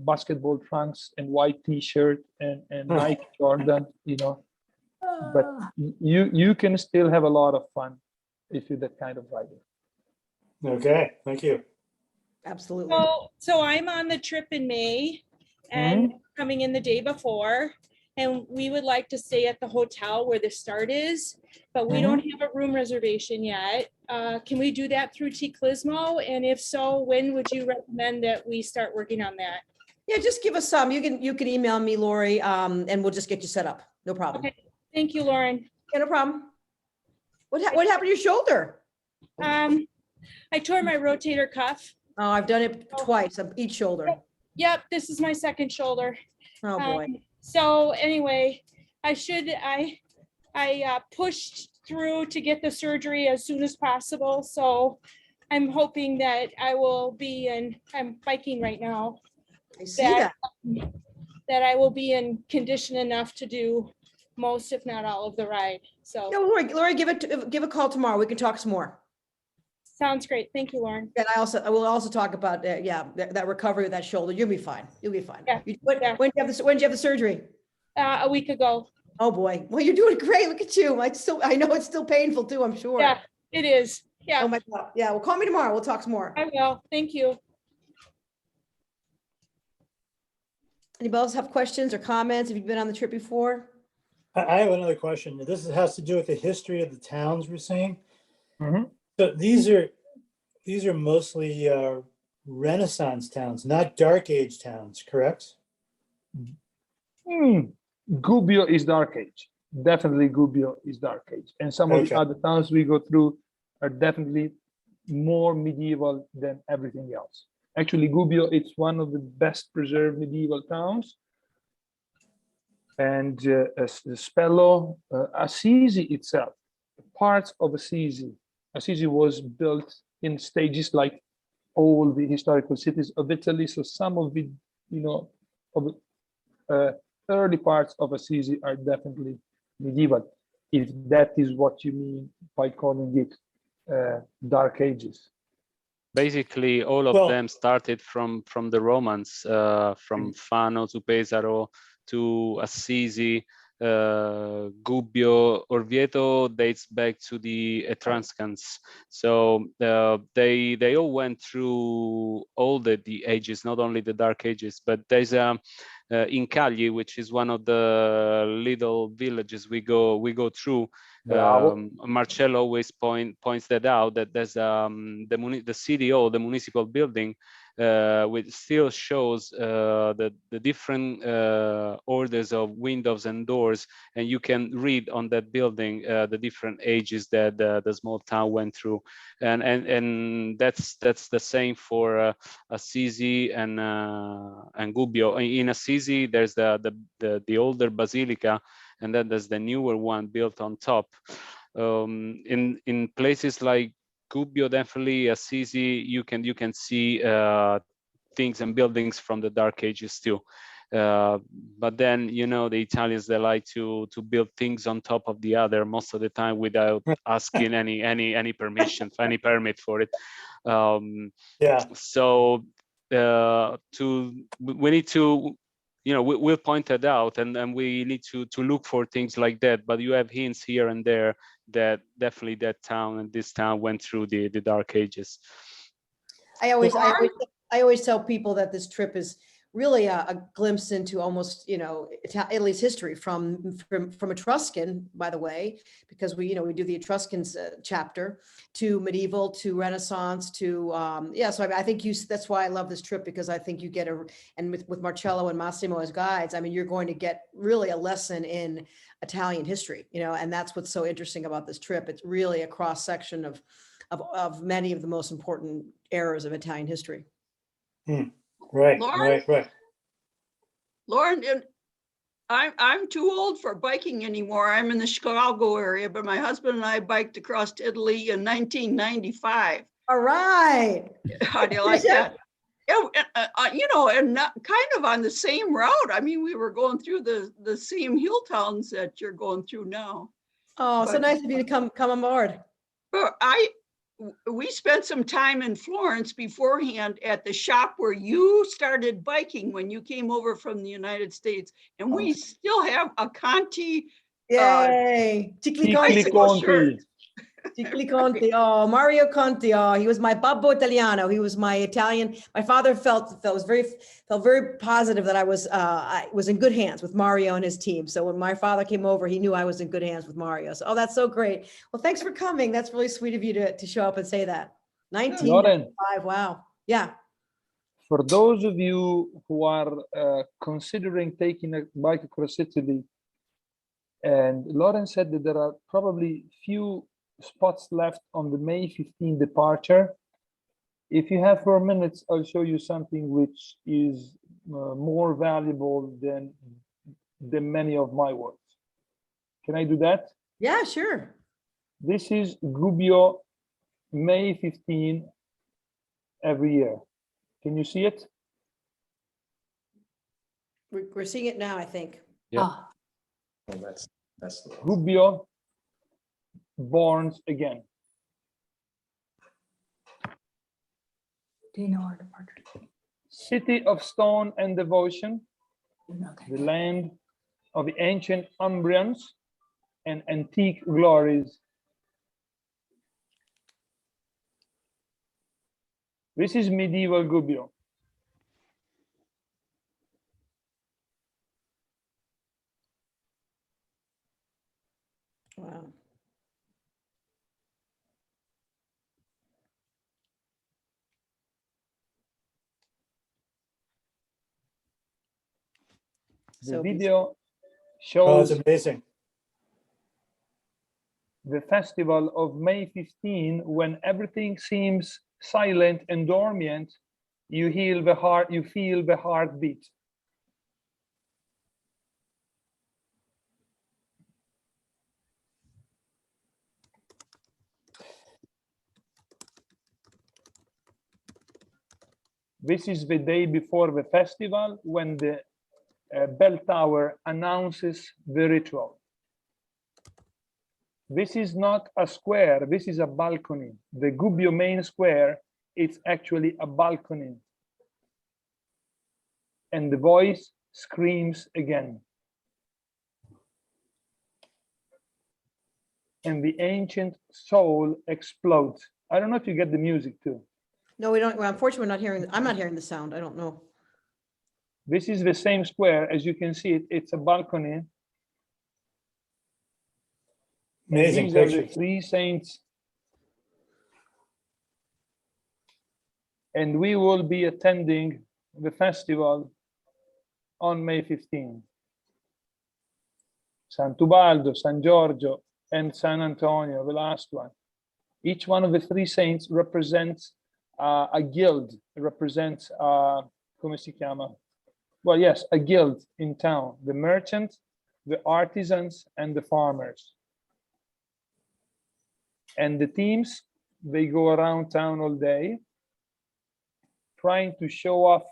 basketball trunks and white T-shirt and Nike Jordan, but you can still have a lot of fun if you're that kind of rider. Okay, thank you. Absolutely. So I'm on the trip in May and coming in the day before, and we would like to stay at the hotel where the start is, but we don't have a room reservation yet. Can we do that through Ciclismo? And if so, when would you recommend that we start working on that? Yeah, just give us some. You can email me, Lori, and we'll just get you set up. No problem. Okay. Thank you, Lauren. Yeah, no problem. What happened to your shoulder? I tore my rotator cuff. Oh, I've done it twice on each shoulder. Yep, this is my second shoulder. Oh boy. So anyway, I pushed through to get the surgery as soon as possible. So I'm hoping that I will be I'm biking right now. I see that. That I will be in condition enough to do most, if not all, of the ride. So No, Lori, give a call tomorrow. We can talk some more. sounds great. Thank you, Lauren. And I will also talk about that recovery of that shoulder. You'll be fine. You'll be fine. Yeah. When did you have the surgery? A week ago. Oh boy. Well, you're doing great. Look at you. I know it's still painful too, I'm sure. Yeah, it is. Yeah, Oh my God. Yeah. Well, call me tomorrow. We'll talk some more. I will. Thank you. Anybody else have questions or comments? Have you been on the trip before? I have another question. This has to do with the history of the towns we're saying. Mhm. So these are mostly Renaissance towns, not Dark Age towns, correct? Gubbio is Dark Age. Definitely Gubbio is Dark Age. And some of the Okay. other towns we go through are definitely more medieval than everything else. Actually, Gubbio, it's one of the best preserved medieval towns. And Spello, Assisi itself, parts of Assisi. Assisi was built in stages like all the historical cities of Italy. So some of the, of early parts of Assisi are definitely medieval, if that is what you mean by calling it Dark Ages. Basically, all of Well- them started from the Romans, from Fano to Pesaro to Assisi. Gubbio, Orvieto dates back to the Etruscans. So they all went through all the ages, not only the Dark Ages, but there's in Cagli, which is one of the little villages we go through. Marcello always points that out, that there's the city hall, the municipal building, which still shows the different orders of windows and doors, and you can read on that building the different ages that the small town went through, and that's the same for Assisi and Gubbio. In Assisi, there's the older basilica, and then there's the newer one built on top. In places like Gubbio, definitely Assisi, you can see things and buildings from the Dark Ages too. But then, the Italians, they like to build things on top of the other most of the time without asking any permission, any permit for it. Yeah. So we need to, we'll point it out, and we need to look for things like that. But you have hints here and there that definitely that town and this town went through the Dark Ages. I always tell people that this trip is really a glimpse into almost, Italy's history from Etruscan, by the way, because we do the Etruscans chapter, to medieval, to Renaissance, to so I think that's why I love this trip, because I think you get and with Marcello and Massimo as guides, I mean, you're going to get really a lesson in Italian history, and that's what's so interesting about this trip. It's really a cross section of many of the most important eras of Italian history. Right, Lauren? right. Lauren, I'm too old for biking anymore. I'm in the Chicago area, but my husband and I biked across Italy in 1995. All right. How do you like that? Yeah, and not, kind of on the same route. I mean, we were going through the same hill towns that you're going through now. Oh, so nice of you to come on board. But we spent some time in Florence beforehand at the shop where you started biking when you came over from the United States, and we still have a Conti Yay! bicycle shirt. Cicli Conti. Oh, Mario Conti. Oh, he was my babbo Italiano. He was my Italian. My father felt very positive that I was in good hands with Mario and his team. So when my father came over, he knew I was in good hands with Mario. So, that's so great. Well, thanks for coming. That's really sweet of you to show up and say that. 1995. Wow. Yeah. For those of you who are considering taking a bike across Italy, and Lauren said that there are probably few spots left on the May 15 departure. If you have 4 minutes, I'll show you something which is more valuable than many of my words. Can I do that? Yeah, sure. This is Gubbio, May 15 every year. Can you see it? We're seeing it now, I think. Yeah. Oh, that's the Gubbio, Borns again. Do you know our departure? City of stone and devotion, Okay. the land of the ancient Umbrians and antique glories. This is medieval Gubbio. Wow. The So video Oh, it's shows amazing. the festival of May 15, when everything seems silent and dormant, you feel the heartbeat. This is the day before the festival, when the bell tower announces the ritual. This is not a square, this is a balcony. The Gubbio main square, it's actually a balcony. And the voice screams again. And the ancient soul explodes. I don't know if you get the music too. No, we don't. Well, unfortunately, we're not hearing, I'm not hearing the sound. I don't know. This is the same square, as you can see, it's a balcony. Amazing These are the pictures. three saints. And we will be attending the festival on May 15. Sant'Ubaldo, San Giorgio, and San Antonio, the last one. Each one of the three saints represents a guild, represents, come si chiama? Well, yes, a guild in town, the merchants, the artisans, and the farmers. And the teams, they go around town all day, trying to show off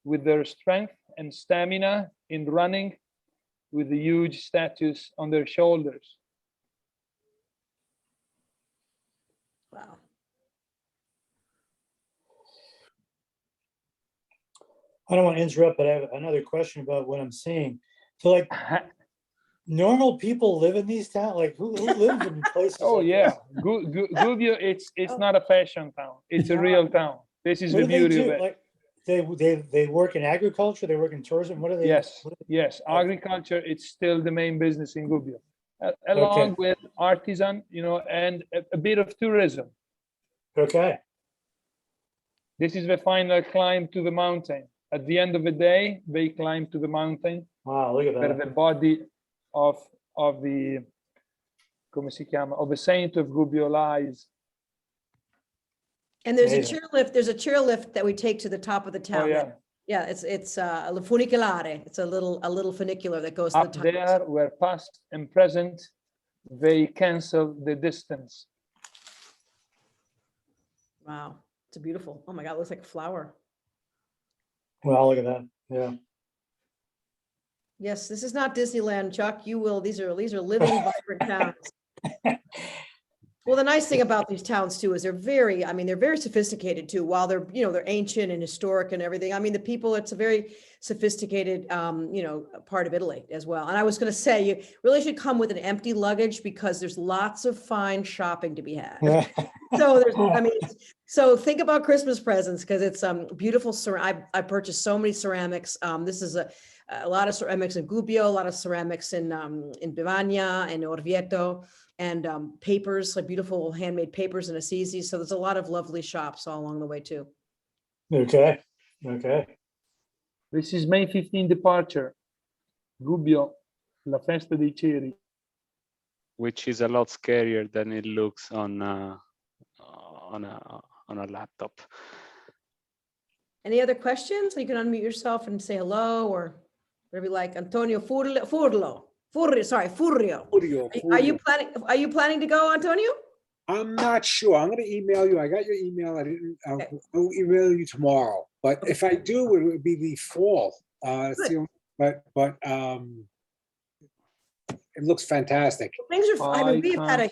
with their strength and stamina in running with the huge statues on their shoulders. Wow. I don't want to interrupt, but I have another question about what I'm seeing. So like normal people live in these towns? Like who lives in places? Oh like yeah, this? Gubbio, it's not a fashion town. It's a real town. This is What the do they beauty of do? it. Like they work in agriculture, they work in tourism. What are they? Yes, what are yes. Agriculture, it's still the main business in Gubbio, along with artisan, you know, and a bit of tourism. Okay. This is the final climb to the mountain. At the end of the day, they climb to the mountain. Wow, look at Where that. the body of the, come si chiama, of the saint of Gubbio lies. And there's a Amazing. chairlift, there's a chairlift that we take to the top of the Oh town. yeah, Yeah, it's a funiculare. It's a little funicular that goes to the up top. there where past and present, they cancel the distance. Wow, it's a beautiful. Oh my God, it looks like a flower. Wow, look at that. Yeah. Yes, this is not Disneyland, Chuck. You will, these are living, vibrant towns. Well, the nice thing about these towns too is they're very, I mean, they're very sophisticated too. While they're, you know, they're ancient and historic and everything. I mean, the people, it's a very sophisticated, you know, part of Italy as well. And I was going to say, you really should come with an empty luggage because there's lots of fine shopping to be had. So there's, I mean, so think about Christmas presents because it's beautiful. I purchased so many ceramics. This is a lot of ceramics in Gubbio, a lot of ceramics in Bivagna and Orvieto, and papers, like beautiful handmade papers in Assisi. So there's a lot of lovely shops all along the way too. Okay. Okay. This is May 15 departure. Gubbio, la festa dei ceri. Which is a lot scarier than it looks on a laptop. Any other questions? You can unmute yourself and say hello or whatever you like. Antonio Furio. Are you planning to go, Antonio? I'm not sure. I'm going to email you. I got your email. I'll email you tomorrow. But if I do, it would be the fall. But it looks fantastic. Things are. I mean, we've had a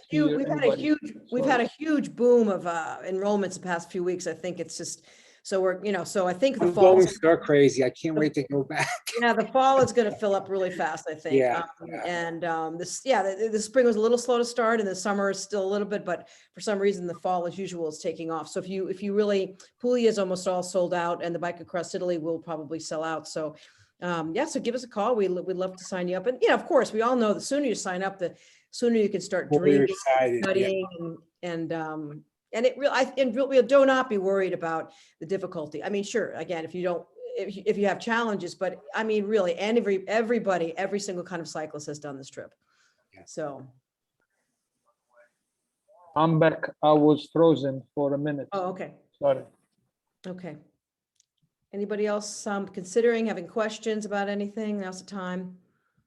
huge boom of enrollments the past few weeks. I think it's just so we're, you know, so I think the I'm fall. going stir crazy. I can't wait to go back. Yeah, the fall is going to fill up really fast, I think. Yeah. And the spring was a little slow to start, and the summer is still a little bit, but for some reason, the fall, as usual, is taking off. So if you really, Puglia is almost all sold out, and the Bike Across Italy will probably sell out. So yeah, so give us a call. We'd love to sign you up. And yeah, of course, we all know the sooner you sign up, the sooner you can start More dreaming, excited, studying, and it really do not be worried about the difficulty. I mean, sure, again, if you have challenges, but I mean, really, and everybody, every single kind of cyclist has done this trip. Yeah. So I'm back. I was frozen for a minute. Oh, okay. Sorry. Okay. Anybody else considering having questions about anything? Now's the time.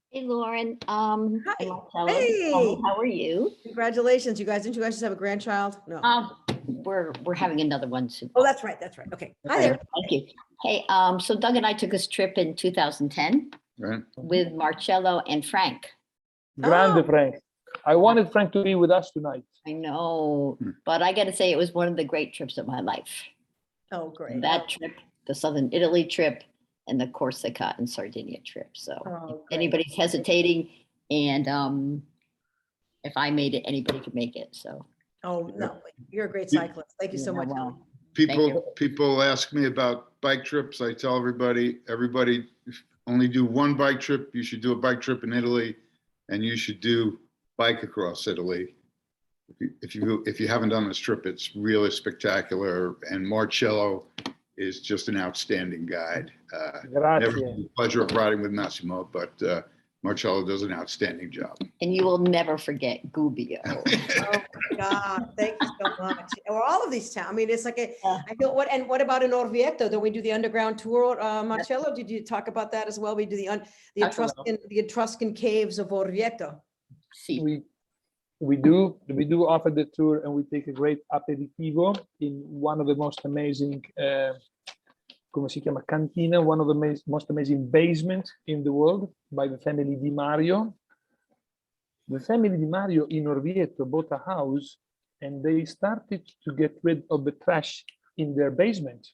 Hey, Lauren. Hi. Marcello. Hey. How are you? Congratulations, you guys. Didn't you guys just have a grandchild? No. We're having another one soon. Oh, that's right. That's right. Okay. Hi there. Thank you. Hey, so Doug and I took this trip in 2010 Right. with Marcello and Frank. Grande Oh. Frank. I wanted Frank to be with us tonight. I know, but I got to say it was one of the great trips of my life. Oh, great. That trip, the Southern Italy trip, and the Corsica and Sardinia trip. So Oh, if great. anybody's hesitating, and if I made it, anybody could make it. So Oh, no, you're a great cyclist. Thank you so much. well, People ask me about bike trips. I tell everybody, only do one bike trip. You should do a bike trip in Italy, and you should do bike across Italy. If you haven't done this trip, it's really spectacular. And Marcello is just an outstanding guide. Never had the pleasure of riding with Massimo, but Marcello does an outstanding job. and you will never forget Gubbio. Oh my God, thank you so much. Or all of these towns. I mean, it's like I feel what about in Orvieto? Don't we do the underground tour, Marcello? Did you talk about that as well? We do the Etruscan caves of Orvieto. We do offer the tour, and we take a great aperitivo in one of the most amazing come si chiama, cantina, one of the most amazing basements in the world by the family Di Mario. The family Di Mario in Orvieto bought a house, and they started to get rid of the trash in their basement.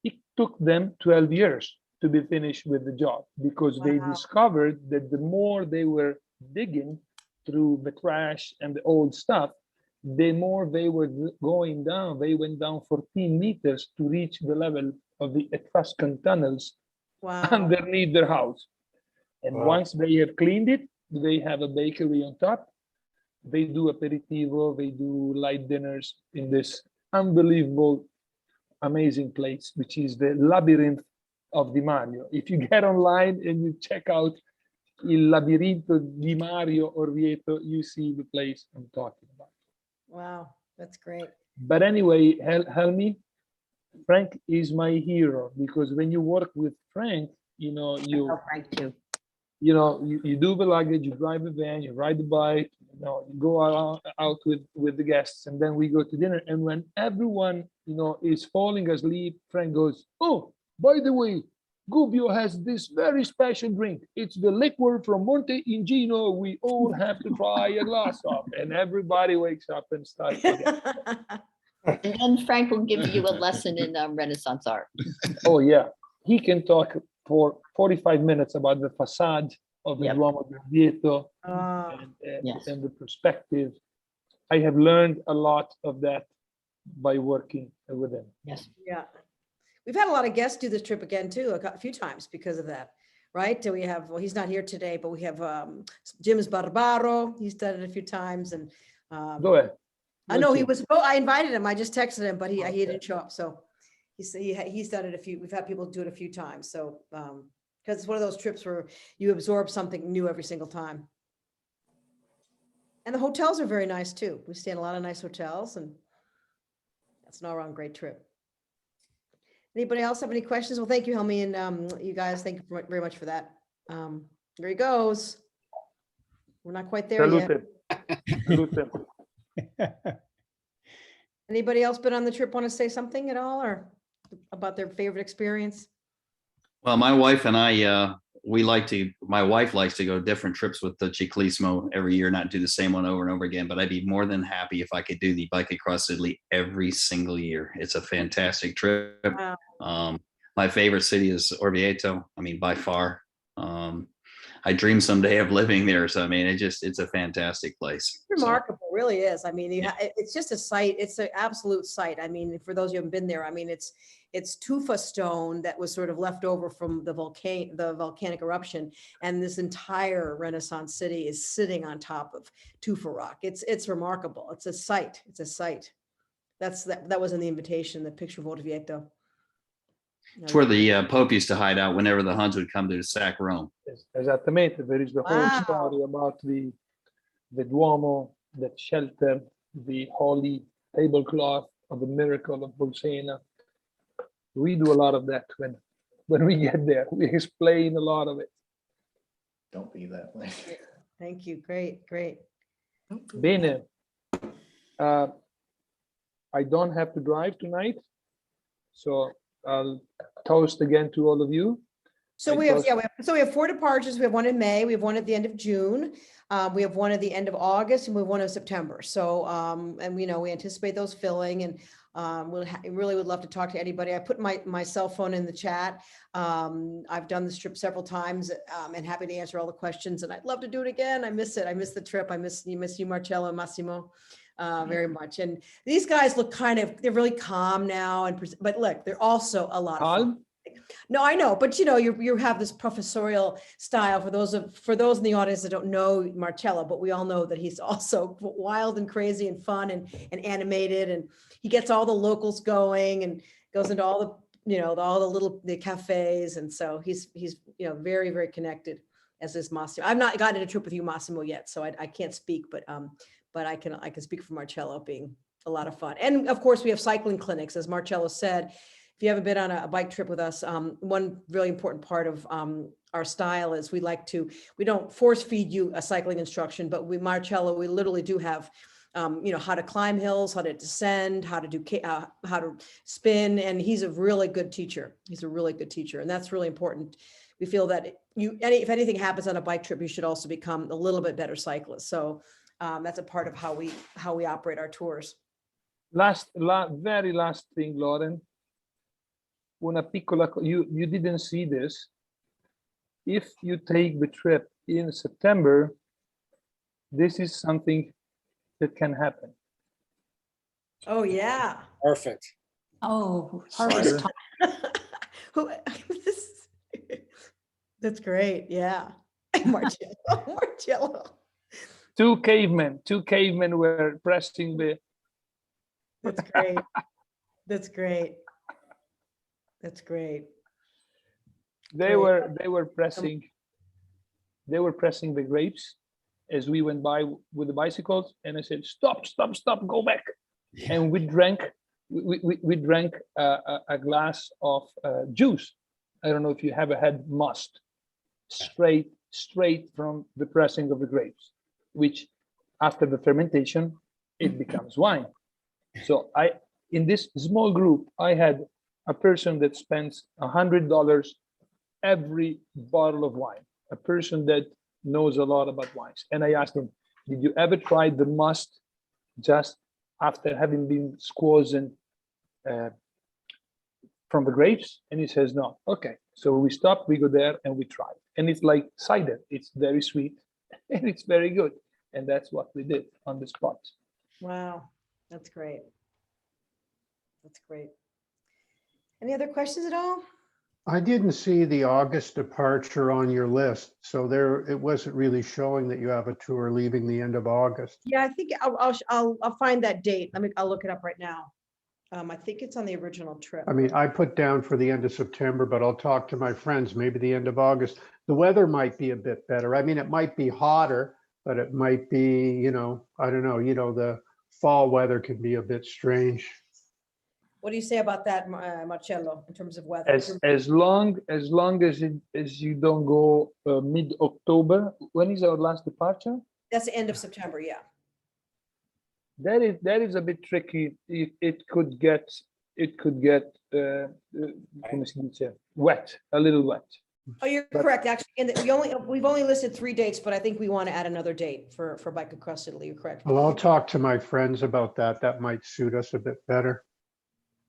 It took them 12 years to be finished with the job, because they discovered that the more they were digging through the trash and the old stuff, the more they were going down. They went down 14 meters to reach the level of the Etruscan tunnels underneath their house. And once they have cleaned it, they have a bakery on top. They do aperitivo, they do light dinners in this unbelievable, amazing place, which is the Labyrinth of Di Mario. If you get online and you check out Il Labirinto di Mario Orvieto, you see the place I'm talking about. Wow, that's great. But anyway, Helmi, Frank is my hero, because when you work with Frank, you know, Frank too. You know, you do the luggage, you drive the van, you ride the bike, you know, you go out with the guests, and then we go to dinner. And when everyone, you know, is falling asleep, Frank goes, "Oh, by the way, Gubbio has this very special drink. It's the liquor from Monte Ingino. We all have to try a glass of." And everybody wakes up and starts again. And then Frank will give you a lesson in Renaissance art. Oh yeah, he can talk for 45 minutes about the facade of the Duomo di Orvieto and the perspective. I have learned a lot of that by working with him. Yes. Yeah. We've had a lot of guests do this trip again too, a few times because of that, right? We have, well, he's not here today, but we have Jim's Barbaro. He's done it a few times, and go ahead. I know he was. I invited him. I just texted him, but he didn't show up. So he's done it a few. We've had people do it a few times. So because it's one of those trips where you absorb something new every single time. And the hotels are very nice too. We stay in a lot of nice hotels, and that's an all-around great trip. Anybody else have any questions? Well, thank you, Helmi, and you guys, thank you very much for that. There he goes. We're not quite there yet. Anybody else been on the trip want to say something at all, or about their favorite experience? Well, my wife and I, my wife likes to go different trips with the Ciclismo every year, not do the same one over and over again, but I'd be more than happy if I could do the bike across Italy every single year. It's a fantastic trip. Wow. My favorite city is Orvieto. I mean, by far. I dream someday of living there. So, I mean, it's a fantastic place. Remarkable, really is. I mean, it's just a sight. It's an absolute sight. I mean, for those who haven't been there, I mean, it's tufa stone that was sort of left over from the volcanic eruption, and this entire Renaissance city is sitting on top of tufa rock. It's remarkable. It's a sight. It's a sight. That was in the invitation, the picture of Orvieto. It's where the Pope used to hide out whenever the Huns would come to sack Rome. Esattamente, there is the whole story about the Duomo that sheltered the holy tablecloth of the miracle of Bolsena. We do a lot of that when we get there. We explain a lot of it. Don't be that way. Thank you. Great, great. Bene. I don't have to drive tonight, so I'll toast again to all of you. So we have, so we have 4 departures. We have one in May, we have one at the end of June, we have one at the end of August, and we have one in September. So, and we know we anticipate those filling, and really would love to talk to anybody. I put my cell phone in the chat. I've done this trip several times, and happy to answer all the questions. And I'd love to do it again. I miss it. I miss the trip. I miss you, Marcello and Massimo, very much. And these guys look they're really calm now. But look, they're also a lot of fun. No, I know, but you have this professorial style for those in the audience that don't know Marcello, but we all know that he's also wild and crazy and fun and animated, and he gets all the locals going and goes into all the cafes, and so he's very, very connected, as is Massimo. I've not gotten a trip with you, Massimo, yet, so I can't speak, but I can speak for Marcello being a lot of fun. And of course, we have cycling clinics, as Marcello said. If you haven't been on a bike trip with us, one really important part of our style is we don't force feed you a cycling instruction, but Marcello, we literally do have, how to climb hills, how to descend, how to spin. And he's a really good teacher. He's a really good teacher. And that's really important. We feel that if anything happens on a bike trip, you should also become a little bit better cyclist. So that's a part of how we operate our tours. Very last thing, Lauren. Una piccola, you didn't see this. If you take the trip in September, this is something that can happen. Oh yeah. Perfect. Oh, harvest time. That's great. Yeah. Marcello. Two cavemen were pressing the. That's great. That's great. That's great. They were pressing the grapes as we went by with the bicycles, and I said, stop, go back. Yeah. And we drank a glass of juice. I don't know if you ever had must, straight from the pressing of the grapes, which after the fermentation, it becomes wine. So in this small group, I had a person that spends $100 every bottle of wine, a person that knows a lot about wines. And I asked him, did you ever try the must just after having been squeezed from the grapes? And he says, no. Okay, so we stop, we go there and we try. And it's like cider. It's very sweet and it's very good. And that's what we did on the spot. Wow, that's great. That's great. Any other questions at all? I didn't see the August departure on your list, so it wasn't really showing that you have a tour leaving the end of August. Yeah, I think I'll find that date. I'll look it up right now. I think it's on the original trip. I mean, I put down for the end of September, but I'll talk to my friends, maybe the end of August. The weather might be a bit better. I mean, it might be hotter, but it might be, I don't know, the fall weather can be a bit strange. What do you say about that, Marcello, in terms of weather? As long as you don't go mid-October. When is our last departure? That's the end of September, yeah. That is a bit tricky. It could get wet, a little wet. Oh, you're correct. Actually, we've only listed 3 dates, but I think we want to add another date for Bike Across Italy. You're correct. Well, I'll talk to my friends about that. That might suit us a bit better.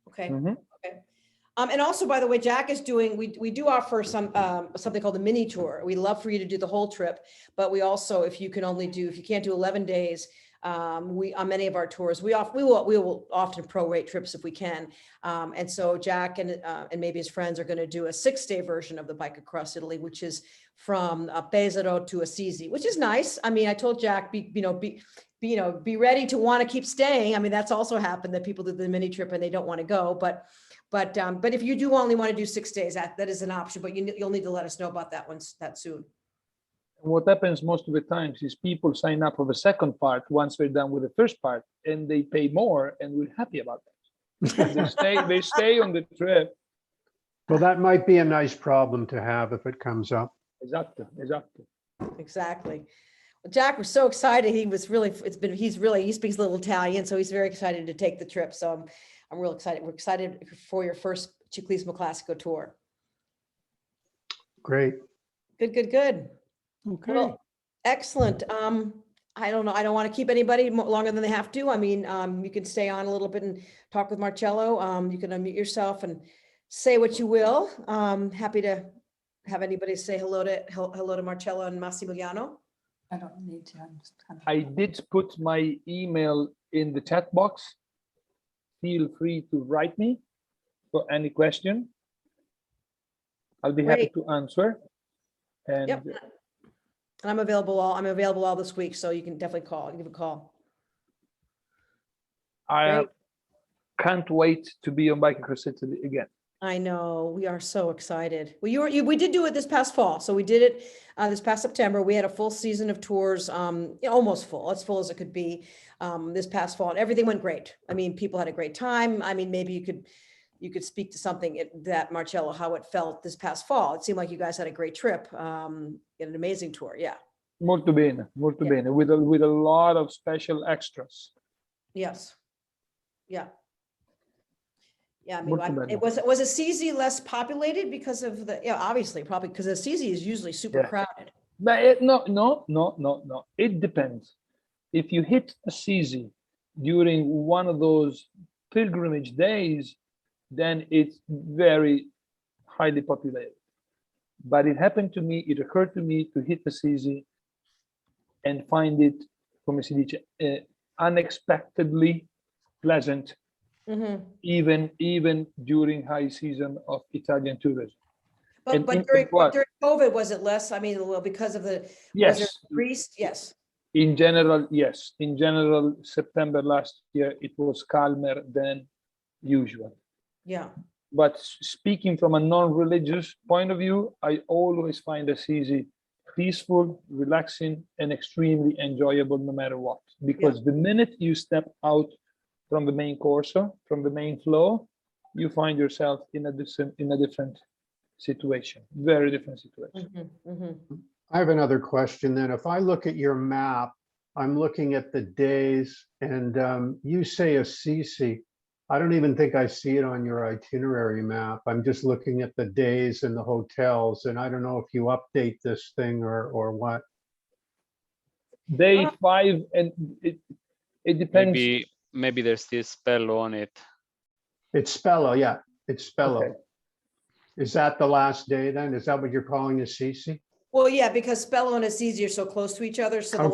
Okay. Mm-hmm. Okay. And also, by the way, Jack is doing. We do offer something called a mini tour. We'd love for you to do the whole trip, but we also, if you can't do 11 days, we on many of our tours we will often prorate trips if we can. And so Jack and maybe his friends are going to do a 6-day version of the Bike Across Italy, which is from Pesaro to Assisi, which is nice. I mean, I told Jack, be ready to want to keep staying. I mean, that's also happened that people do the mini trip and they don't want to go. But if you do only want to do 6 days, that is an option. But you'll need to let us know about that soon. What happens most of the times is people sign up for the second part once they're done with the first part, and they pay more, and we're happy about that. They stay on the trip. Well, that might be a nice problem to have if it comes up. Exactly, exactly. Exactly. Well, Jack, we're so excited. He speaks a little Italian, so he's very excited to take the trip. So I'm real excited. We're excited for your first Ciclismo Classico tour. Great. Good. Okay. Well, excellent. I don't know. I don't want to keep anybody longer than they have to. I mean, you can stay on a little bit and talk with Marcello. You can unmute yourself and say what you will. Happy to have anybody say hello to Marcello and Massimiliano. I don't need to. I'm just kind of. I did put my email in the chat box. Feel free to write me for any question. I'll be happy to answer. And yep. And I'm available all this week, so you can definitely give a call. I can't wait to be on Bike Across Italy again. I know, we are so excited. Well, we did do it this past fall. So we did it this past September. We had a full season of tours, almost full, as full as it could be this past fall, and everything went great. I mean, people had a great time. I mean, maybe you could speak to something that Marcello, how it felt this past fall. It seemed like you guys had a great trip, an amazing tour. Yeah. Molto bene, with a lot of special extras. Yes. Yeah. Yeah, I mean, was Assisi less populated because of obviously, probably because Assisi is usually super crowded. But no. It depends. If you hit Assisi during one of those pilgrimage days, then it's very highly populated. But it occurred to me to hit Assisi and find it, come si dice, unexpectedly pleasant. Mm-hmm. even during high season of Italian tourism. But during COVID, was it less? I mean, well, because of the priest? Yes. In general, yes. In general, September last year, it was calmer than usual. Yeah. But speaking from a non-religious point of view, I always find Assisi peaceful, relaxing, and extremely enjoyable no matter what. Because the minute you step out from the main corso, from the main flow, you find yourself in a different situation, very different situation. Mm-hmm, mm-hmm. I have another question then. If I look at your map, I'm looking at the days and you say Assisi. I don't even think I see it on your itinerary map. I'm just looking at the days and the hotels, and I don't know if you update this thing or what. Day 5, and it depends. Maybe there's this spello on it. It's spello, yeah. It's spello. Okay. Is that the last day then? Is that what you're calling Assisi? Well, yeah, because Spello and Assisi are so close to each other. So the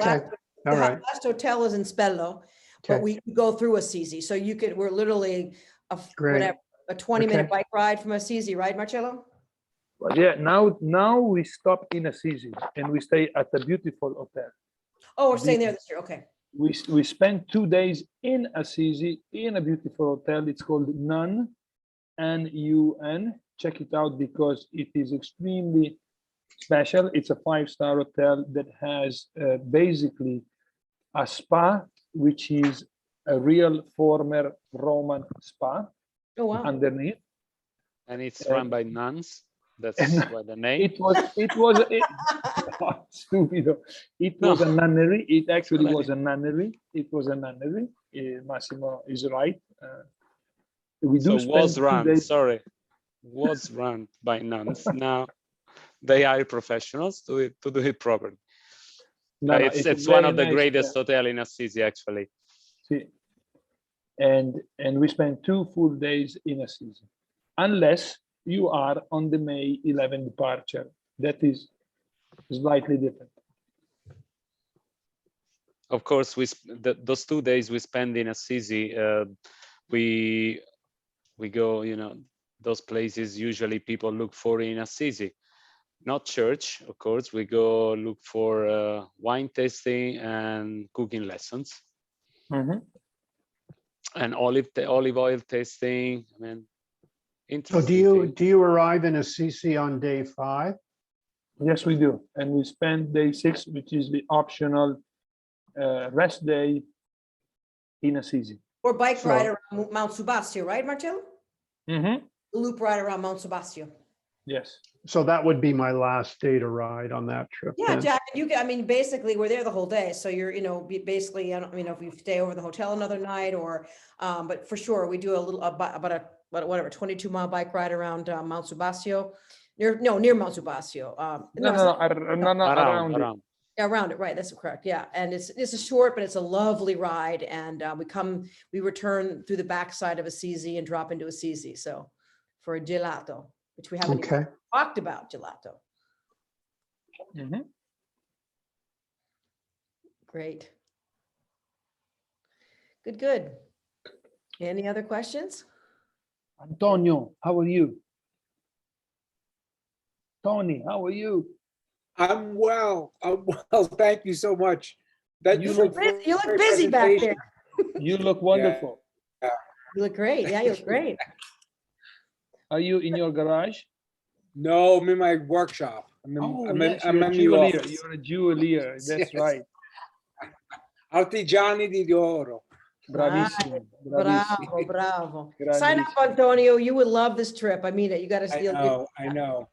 last hotel is in Spello, but we go through Assisi. So we're literally a 20-minute bike ride from Assisi, right, Marcello? Well, yeah, now we stop in Assisi and we stay at a beautiful hotel. Oh, we're staying there this year. Okay. We spent 2 days in Assisi in a beautiful hotel. It's called Nun, N-U-N. Check it out because it is extremely special. It's a 5-star hotel that has basically a spa, which is a real former Roman spa. Oh, wow. Underneath. And it's run by nuns. That's why the name. It was stupido. It was a nunnery. It actually was a nunnery. It was a nunnery. Massimo is right. Was run by nuns. Now they are professionals to do it properly. It's one of the greatest hotel in Assisi, actually. See. And we spent 2 full days in Assisi, unless you are on the May 11 departure. That is slightly different. Of course, those 2 days we spend in Assisi, we go, those places usually people look for in Assisi. Not church, of course. We go look for wine tasting and cooking lessons. Mm-hmm. And olive oil tasting. I mean, So do you arrive in Assisi on day 5? Yes, we do. And we spend day 6, which is the optional rest day in Assisi. Or bike So- ride around Mount Subasio, right, Marcello? Mm-hmm. The loop ride around Mount Subasio. Yes. So that would be my last day to ride on that trip. Yeah, then. Jack, you can, I mean, basically, we're there the whole day, so you're, basically, I don't, if you stay over in the hotel another night or, but for sure, we do a little, about whatever, 22-mile bike ride around Mount Subasio, near Mount Subasio. No, around it. around. Around it, right, that's correct, yeah, and it's a short, but it's a lovely ride, and we return through the backside of Assisi and drop into Assisi, so for a gelato, which we haven't even Okay. talked about gelato. Mm-hmm. Great. Good. Any other questions? Antonio, how are you? Tony, how are you? I'm well. Thank you so much. Thank You for look the You look great busy back there. presentation. You look wonderful. You look great. Yeah, you look great. Are you in your garage? No, I'm in my workshop. I'm in Yes, I'm you're a in the jeweler. office. You're a jeweler. That's Yes. right. Artigiani di oro. Bravissimo. Bravissimo. Bravo. Sign up, Grandissimo. Antonio. You would love this trip. I mean it. You got to. I know.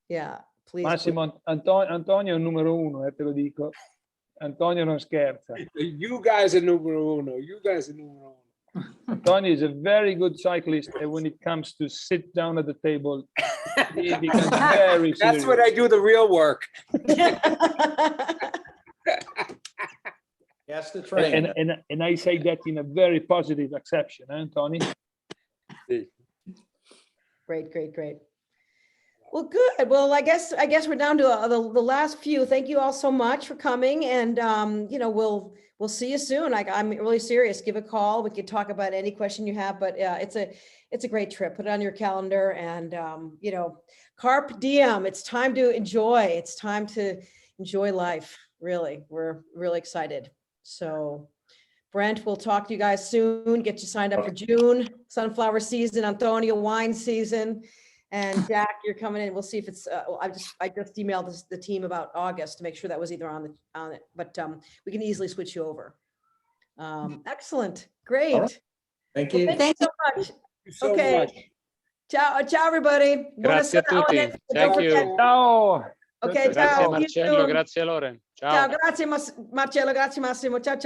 Yeah, please. Massimo, Antonio è il numero 1, te lo dico. Antonio non scherza. You guys are numero uno. You guys are numero uno. Antonio is a very good cyclist, and when it comes to sit down at the table, he becomes very serious. That's when I do the real work. Yes, the train. And I say that in a very positive acception, Tony? Great. Well, good. Well, I guess we're down to the last few. Thank you all so much for coming, and we'll see you soon. I'm really serious. Give a call. We could talk about any question you have, but it's a great trip. Put it on your calendar, and carpe diem. It's time to enjoy. It's time to enjoy life. Really, we're really excited. So, Brent, we'll talk to you guys soon. Get you signed up for June, sunflower season, Antonio, wine season. And Jack, you're coming in. We'll see if it's. I just emailed the team about August to make sure that was either on it, but we can easily switch you over. Excellent, great. All right. Thank you. Well, thank you so much. Thank you so Okay. much. Ciao, everybody. Grazie a Buonasera. tutti. Don't Thank forget- you. Ciao. Okay, Grazie ciao. Marcello, grazie Loren. Ciao. Ciao, grazie Marcello, grazie Massimo. Ciao.